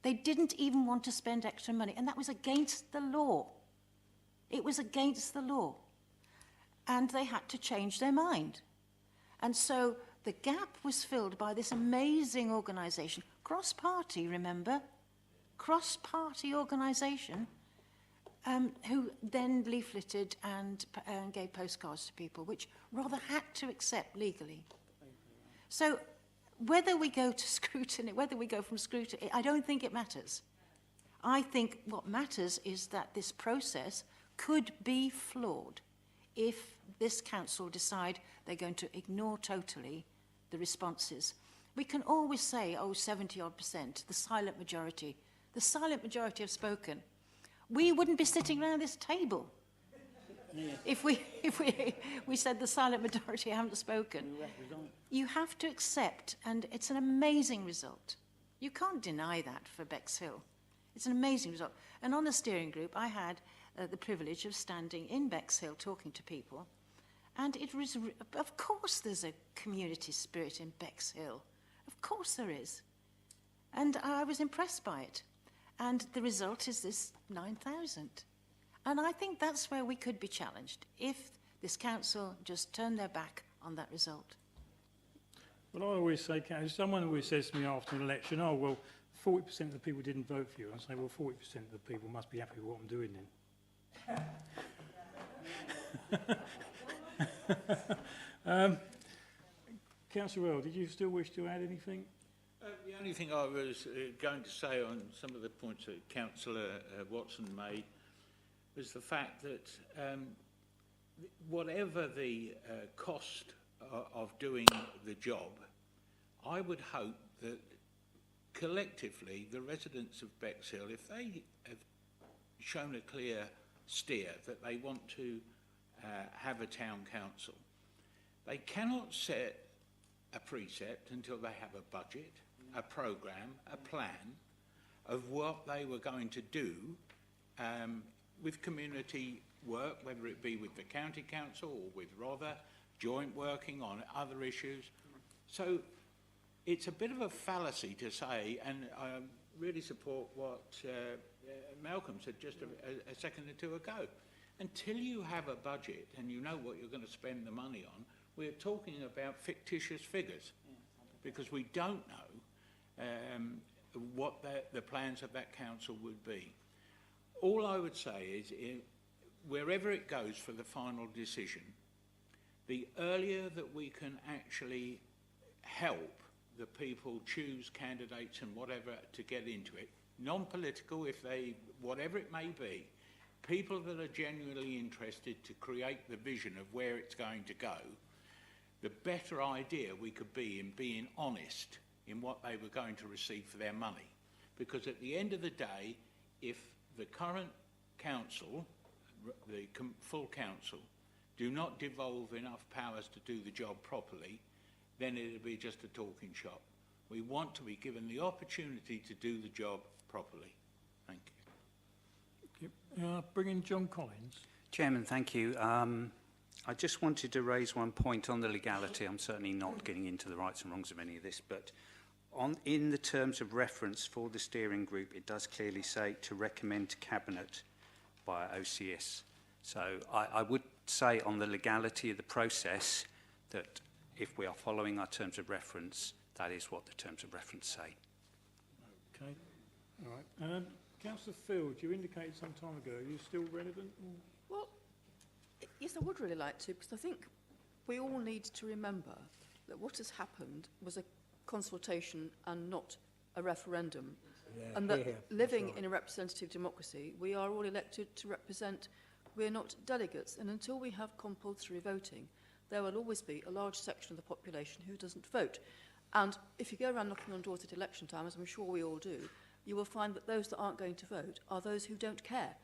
They didn't even want to spend extra money, and that was against the law. It was against the law. And they had to change their mind. And so the gap was filled by this amazing organisation, cross-party, remember? Cross-party organisation, who then leafleted and gave postcards to people, which rather had to accept legally. So whether we go to scrutiny, whether we go from scrutiny, I don't think it matters. I think what matters is that this process could be flawed if this council decide they're going to ignore totally the responses. We can always say, oh, 70-odd%, the silent majority. The silent majority have spoken. We wouldn't be sitting around this table if we said the silent majority haven't spoken. You have to accept, and it's an amazing result. You can't deny that for Bexhill. It's an amazing result. And on the steering group, I had the privilege of standing in Bexhill talking to people, and it was, of course there's a community spirit in Bexhill. Of course there is. And I was impressed by it. And the result is this 9,000. And I think that's where we could be challenged, if this council just turned their back on that result. Well, I always say, someone always says to me after an election, oh, well, 40% of the people didn't vote for you. I say, well, 40% of the people must be happy with what I'm doing then. Councillor Earl, did you still wish to add anything? The only thing I was going to say on some of the points that Councillor Watson made was the fact that whatever the cost of doing the job, I would hope that collectively, the residents of Bexhill, if they have shown a clear steer that they want to have a town council, they cannot set a precept until they have a budget, a programme, a plan of what they were going to do with community work, whether it be with the county council or with Rother, joint working on other issues. So it's a bit of a fallacy to say, and I really support what Malcolm said just a second or two ago. Until you have a budget and you know what you're going to spend the money on, we're talking about fictitious figures because we don't know what the plans of that council would be. All I would say is, wherever it goes for the final decision, the earlier that we can actually help the people choose candidates and whatever to get into it, non-political, if they, whatever it may be, people that are genuinely interested to create the vision of where it's going to go, the better idea we could be in being honest in what they were going to receive for their money. Because at the end of the day, if the current council, the full council, do not devolve enough powers to do the job properly, then it'll be just a talking shop. We want to be given the opportunity to do the job properly. Thank you. Bring in John Collins. Chairman, thank you. I just wanted to raise one point on the legality. I'm certainly not getting into the rights and wrongs of any of this, but in the terms of reference for the steering group, it does clearly say to recommend to Cabinet by OCS. So I would say on the legality of the process that if we are following our terms of reference, that is what the terms of reference say. Okay, all right. Councillor Field, you indicated some time ago, are you still relevant? Well, yes, I would really like to, because I think we all need to remember that what has happened was a consultation and not a referendum. Yeah, and that living right. in a representative democracy, we are all elected to represent, we're not delegates. And until we have compulsory voting, there will always be a large section of the population who doesn't vote. And if you go around knocking on doors at election time, as I'm sure we all do, you will find that those that aren't going to vote are those who don't care.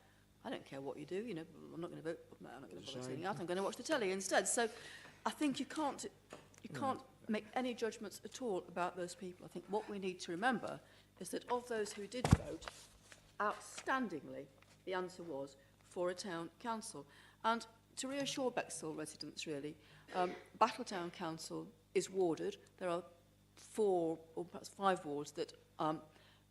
I don't care what you do, you know, I'm not going to vote, I'm not going to bother sitting out, I'm going to watch the telly instead. So I think you can't make any judgments at all about those people. I think what we need to remember is that of those who did vote, outstandingly, the answer was for a town council. And to reassure Bexhill residents, really, Battletown Council is warded. There are 4 or perhaps 5 wards that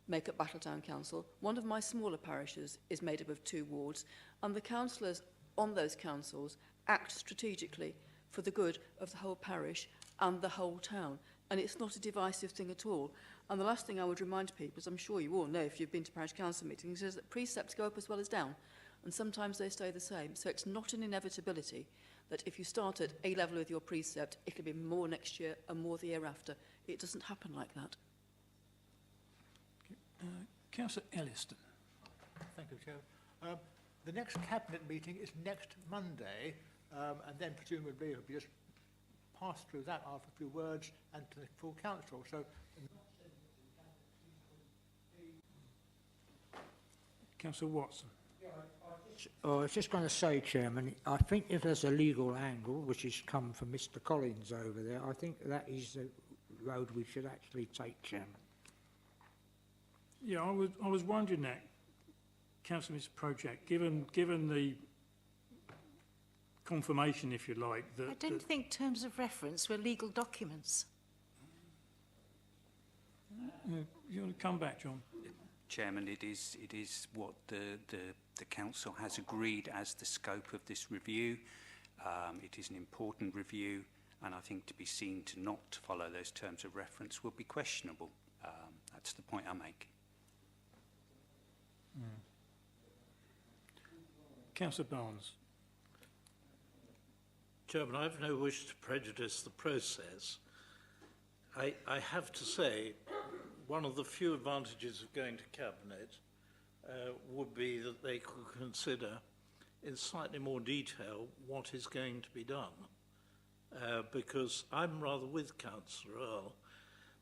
make up Battletown Council. One of my smaller parishes is made up of 2 wards, and the councillors on those councils act strategically for the good of the whole parish and the whole town. And it's not a divisive thing at all. And the last thing I would remind people, as I'm sure you all know if you've been to parish council meetings, is that precepts go up as well as down, and sometimes they stay the same. So it's not an inevitability that if you start at A level with your precept, it'll be more next year and more the year after. It doesn't happen like that. Councillor Elliston. Thank you, Chair. The next Cabinet meeting is next Monday, and then presumably it'll be just passed through that after a few words and to the full council. So, Councillor Watson. I was just going to say, Chairman, I think if there's a legal angle, which has come from Mr. Collins over there, I think that is the road we should actually take, Chairman. Yeah, I was wondering that, Councillor Mr. Prochak, given the confirmation, if you like, that... I don't think terms of reference were legal documents. You want to come back, John? Chairman, it is what the council has agreed as the scope of this review. It is an important review, and I think to be seen to not follow those terms of reference would be questionable. That's the point I make. Councillor Barnes. Chairman, I have no wish to prejudice the process. I have to say, one of the few advantages of going to Cabinet would be that they could consider in slightly more detail what is going to be done. Because I'm rather with Councillor Earl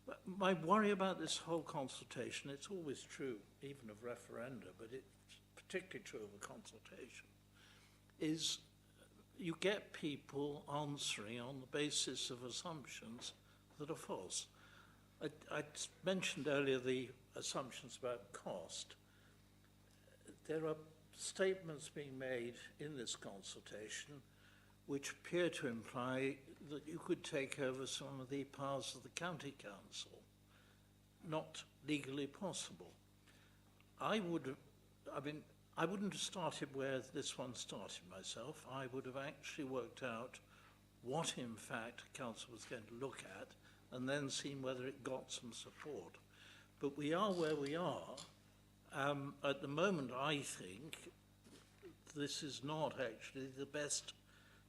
But my worry about this whole consultation, it's always true, even of referenda, but it's particularly true of a consultation, is you get people answering on the basis of assumptions that are false. I mentioned earlier the assumptions about cost. There are statements being made in this consultation which appear to imply that you could take over some of the powers of the county council. Not legally possible. I wouldn't have started where this one started myself. I would have actually worked out what, in fact, council was going to look at and then seen whether it got some support. But we are where we are. At the moment, I think this is not actually the best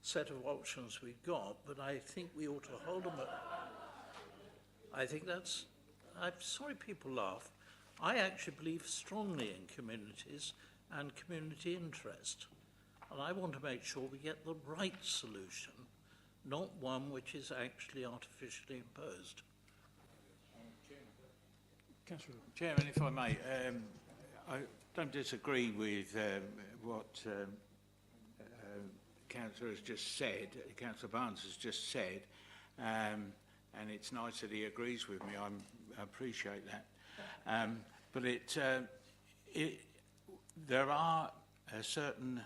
set of options we've got, but I think we ought to hold them at... I think that's... I'm sorry people laugh. I actually believe strongly in communities and community interest. And I want to make sure we get the right solution, not one which is actually artificially imposed. Chairman, if I may, I don't disagree with what Councillor has just said, Councillor Barnes has just said, and it's nice that he agrees with me. I appreciate that. But there are certain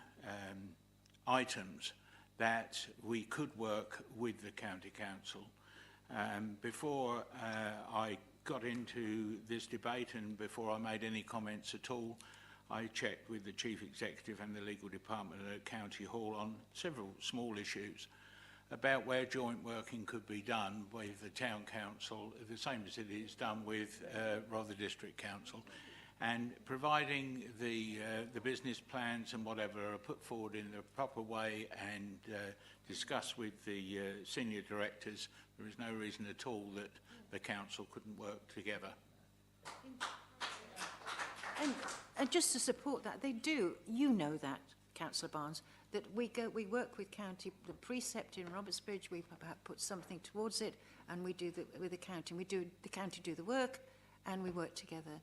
items that we could work with the County Council. Before I got into this debate and before I made any comments at all, I checked with the Chief Executive and the Legal Department at County Hall on several small issues about where joint working could be done with the Town Council, the same as it is done with Rother District Council, and providing the business plans and whatever are put forward in the proper way and discussed with the senior directors, there is no reason at all that the council couldn't work together. And just to support that, they do. You know that, Councillor Barnes, that we work with county, the precept in Robertsbridge, we put something towards it, and we do with the county. The county do the work, and we work together.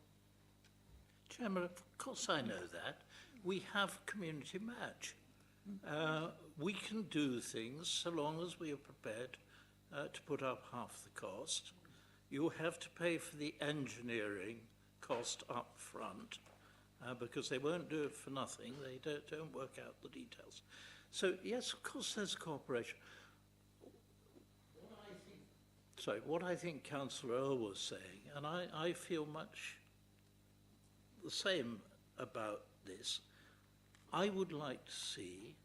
Chairman, of course I know that. We have community match. We can do things so long as we are prepared to put up half the cost. You have to pay for the engineering cost up front because they won't do it for nothing. They don't work out the details. So, yes, of course there's cooperation. What I think Councillor Earl was saying, and I feel much the same about this, I would like to see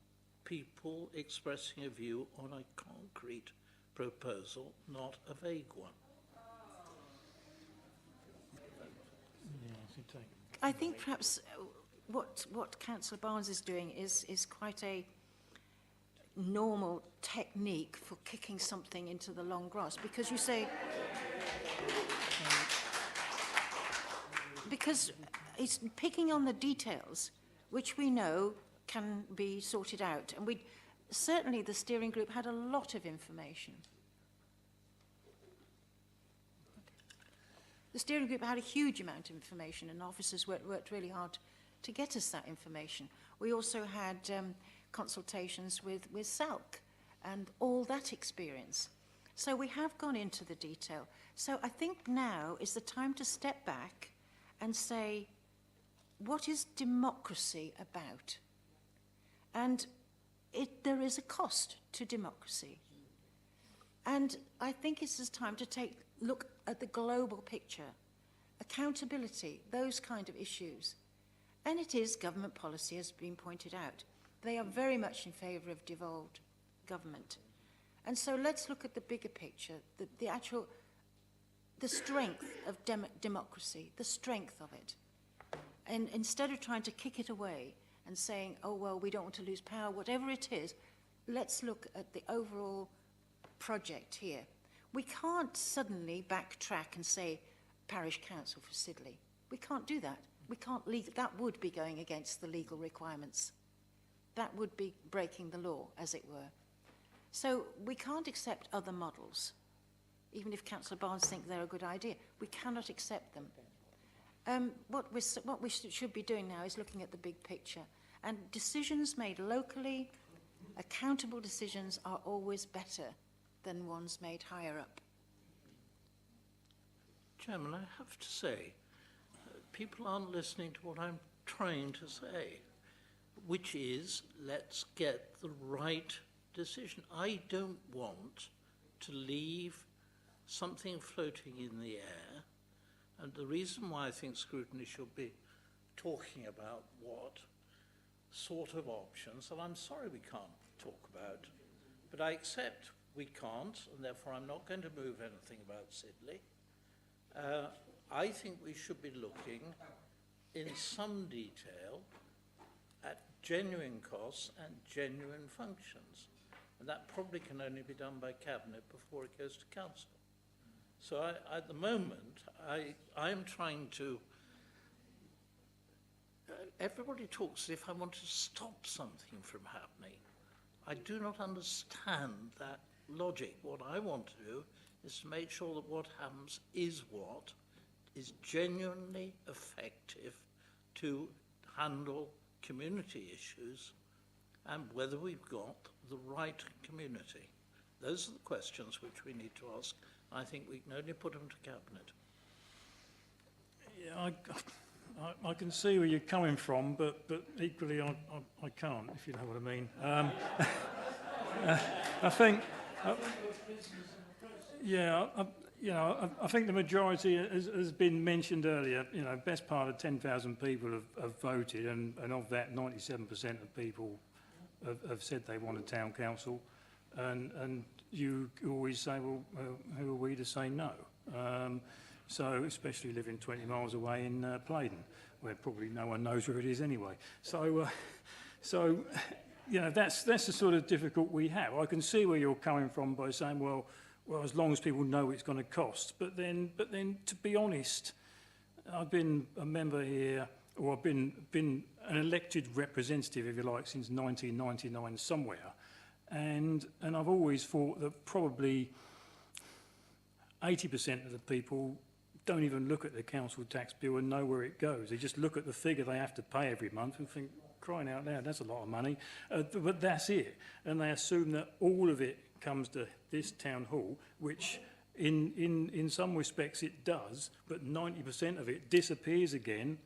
people expressing a view on a concrete proposal, not a vague one. I think perhaps what Councillor Barnes is doing is quite a normal technique for kicking something into the long grass, because you say... because it's picking on the details, which we know can be sorted out. And certainly the steering group had a lot of information. The steering group had a huge amount of information, and officers worked really hard to get us that information. We also had consultations with SALC and all that experience. So we have gone into the detail. So I think now is the time to step back and say, what is democracy about? And there is a cost to democracy. And I think it's just time to look at the global picture, accountability, those kind of issues. And it is government policy, as has been pointed out. They are very much in favour of devolved government. And so let's look at the bigger picture, the strength of democracy, the strength of it. And instead of trying to kick it away and saying, oh, well, we don't want to lose power, whatever it is, let's look at the overall project here. We can't suddenly backtrack and say parish council for Sidley. We can't do that. We can't that would be going against the legal requirements. That would be breaking the law, as it were. So we can't accept other models. even if Councillor Barnes think they're a good idea. We cannot accept them. What we should be doing now is looking at the big picture. And decisions made locally, accountable decisions, are always better than ones made higher up. Chairman, I have to say, people aren't listening to what I'm trying to say, which is, let's get the right decision. I don't want to leave something floating in the air, and the reason why I think scrutiny should be talking about what sort of options, and I'm sorry we can't talk about, but I accept we can't, and therefore I'm not going to move anything about Sidley. I think we should be looking in some detail at genuine costs and genuine functions. And that probably can only be done by Cabinet before it goes to Council. So at the moment, I'm trying to... everybody talks as if I want to stop something from happening. I do not understand that logic. What I want to do is to make sure that what happens is what is genuinely effective to handle community issues and whether we've got the right community. Those are the questions which we need to ask. I think we can only put them to Cabinet. Yeah, I can see where you're coming from, but equally I can't, if you know what I mean. I think... I think the majority, has been mentioned earlier, best part of 10,000 people have voted, and of that, 97% of people have said they want a town council, and you always say, well, who are we to say no? So, especially living 20 miles away in Playden, where probably no one knows where it is anyway. So that's the sort of difficult we have. I can see where you're coming from by saying, well, as long as people know it's going to cost. But then, to be honest, I've been a member here, or I've been an elected representative, if you like, since 1999 somewhere, and I've always thought that probably 80% of the people don't even look at the council tax bill and know where it goes. They just look at the figure they have to pay every month and think, crying out loud, that's a lot of money, but that's it. And they assume that all of it comes to this town hall, which in some respects it does, but 90% of it disappears again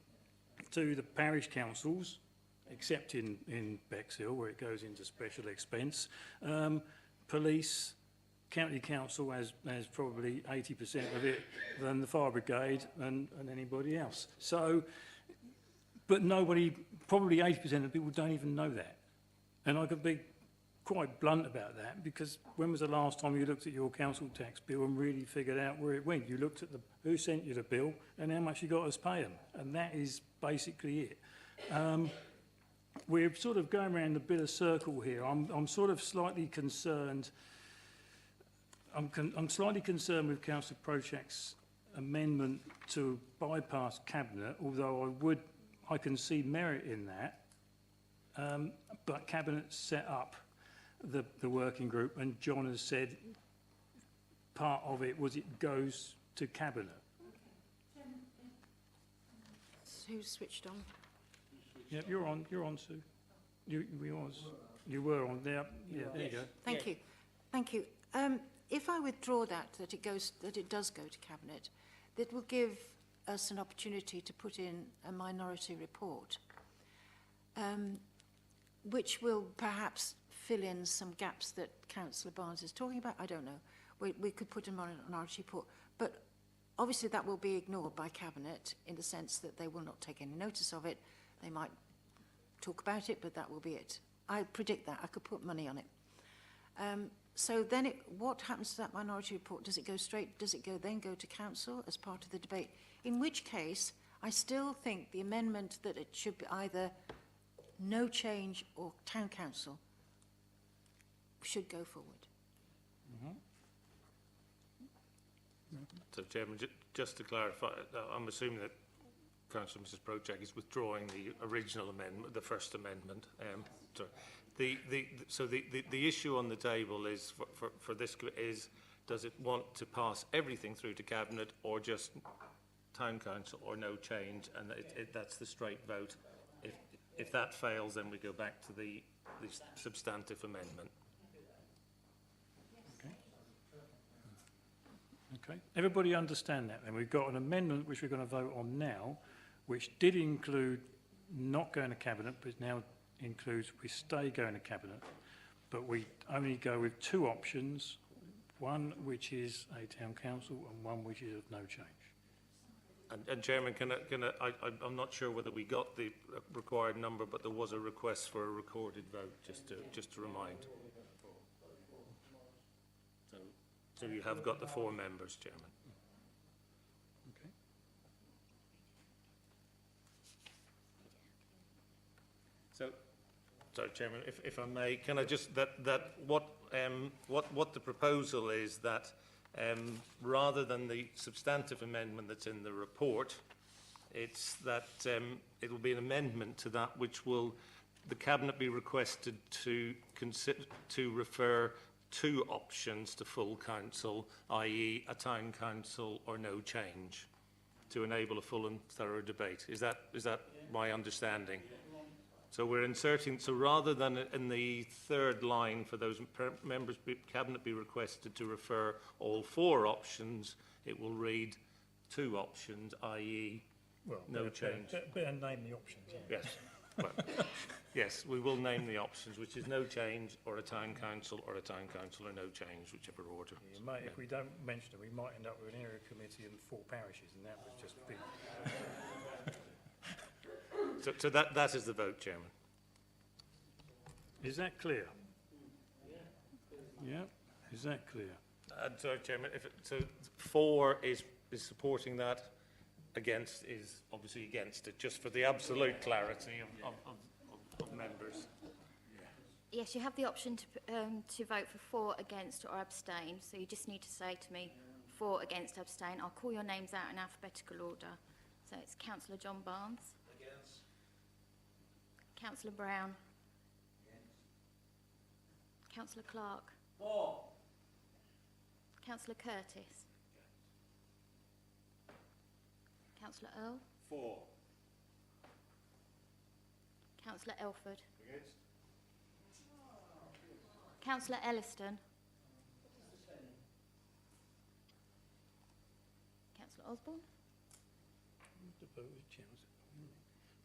to the parish councils, except in Bexhill, where it goes into special expense. Police, county council has probably 80% of it, then the fire brigade and anybody else. So, but nobody, probably 80% of people don't even know that. And I could be quite blunt about that, because when was the last time you looked at your council tax bill and really figured out where it went? You looked at who sent you the bill and how much you got us pay them, and that is basically it. We're sort of going around a bit of circle here. I'm sort of slightly concerned. I'm slightly concerned with Councillor Prochak's amendment to bypass Cabinet, although I can see merit in that. But Cabinet set up the working group, and John has said part of it was it goes to Cabinet. Who's switched on? Yeah, you're on, Sue. You were on there. Yeah, there you go. Thank you. Thank you. If I withdraw that it does go to Cabinet, that will give us an opportunity to put in a minority report, which will perhaps fill in some gaps that Councillor Barnes is talking about. I don't know. We could put in a minority report, but obviously that will be ignored by Cabinet in the sense that they will not take any notice of it. They might talk about it, but that will be it. I predict that. I could put money on it. So then what happens to that minority report? Does it go straight, then go to Council as part of the debate? In which case, I still think the amendment that it should be either no change or Town Council should go forward. Mm-hmm. So, Chairman, just to clarify, I'm assuming that Councillor Mrs. Prochak is withdrawing the original amendment, the first amendment. Sorry. The issue on the table is for this is does it want to pass everything through to Cabinet or just Town Council or no change? And that's the straight vote. If that fails, then we go back to the substantive amendment. Okay. Everybody understand that? And we've got an amendment which we're going to vote on now, which did include not going to Cabinet, but now includes we stay going to Cabinet, but we only go with two options, one which is a Town Council and one which is of no change. And Chairman, I'm not sure whether we got the required number, but there was a request for a recorded vote, just to remind. So you have got the 4 members, Chairman. Okay. Sorry, Chairman, if I may, can I just what the proposal is that rather than the substantive amendment that's in the report, it's that it will be an amendment to that which will the Cabinet be requested to refer 2 options to full council, i.e. a Town Council or no change, to enable a full and thorough debate. Is that my understanding? So we're inserting, so rather than in the 3rd line for those members, Cabinet be requested to refer all 4 options, it will read 2 options, i.e. no change. Better name the options. Yes. Well, yes, we will name the options, which is no change or a Town Council or a Town Council or no change, whichever order. Yeah, if we don't mention it, we might end up with an area committee and 4 parishes, and that would just be... So that is the vote, Chairman. Is that clear? Yeah. Is that clear? Sorry, Chairman. So 4 is supporting that. Against is obviously against it, just for the absolute clarity of members. Yes, you have the option to vote for 4, against or abstain. So you just need to say to me 4, against, abstain. I'll call your names out in alphabetical order. So it's Councillor John Barnes. Against. Councillor Browne. Against. Councillor Clark. For. Councillor Curtis. Councillor Earl. For. Councillor Elford. Against. Councillor Elliston. Councillor Osborne.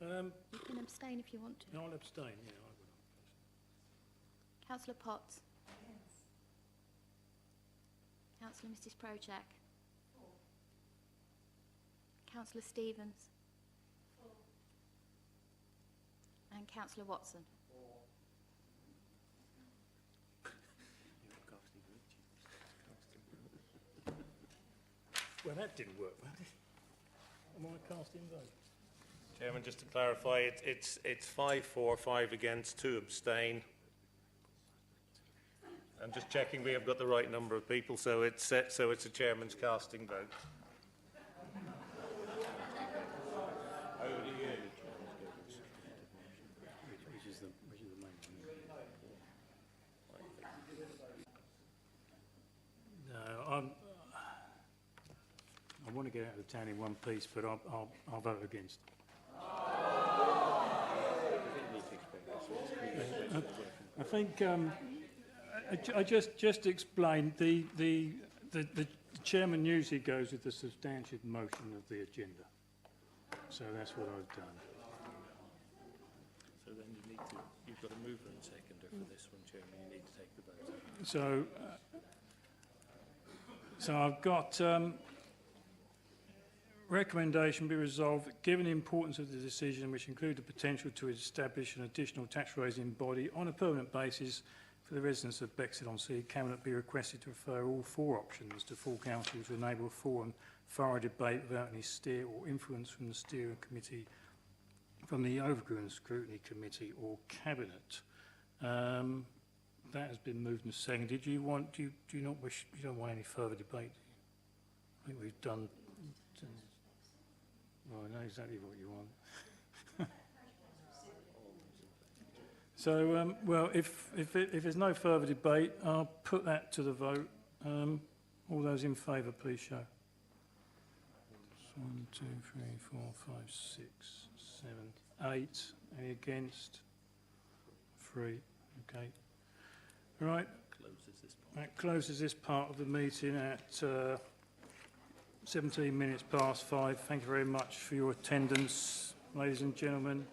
You can abstain if you want to. No, I'll abstain, yeah, I will. Councillor Potts. Councillor Mrs Prochak. Councillor Stevens. And Councillor Watson. Well, that didn't work, well, did it? Am I casting vote? Chairman, just to clarify, it's 5 for, 5 against, 2 abstain. I'm just checking we have got the right number of people, so it's a chairman's casting vote. I want to get out of the town in one piece, but I'll vote against. I think I just explained the chairman usually goes with the substantive motion of the agenda, so that's what I've done. So then you've got a mover and seconder for this one, Chairman. You need to take the vote. So I've got recommendation be resolved that given the importance of the decision, which include the potential to establish an additional tax raising body on a permanent basis for the residents of Bexhill-on-Sea, Cabinet be requested to refer all 4 options to full council to enable a full and thorough debate without any steer or influence from the steering committee, from the Overview and Scrutiny Committee or Cabinet. That has been moved and seconded. Do you not wish? You don't want any further debate? I think we've done. Well, I know exactly what you want. So, well, if there's no further debate, I'll put that to the vote. All those in favour, please show. 1, 2, 3, 4, 5, 6, 7, 8. Any against? 3. Okay. Right. That closes this part of the meeting at 17 minutes past 5. Thank you very much for your attendance, ladies and gentlemen.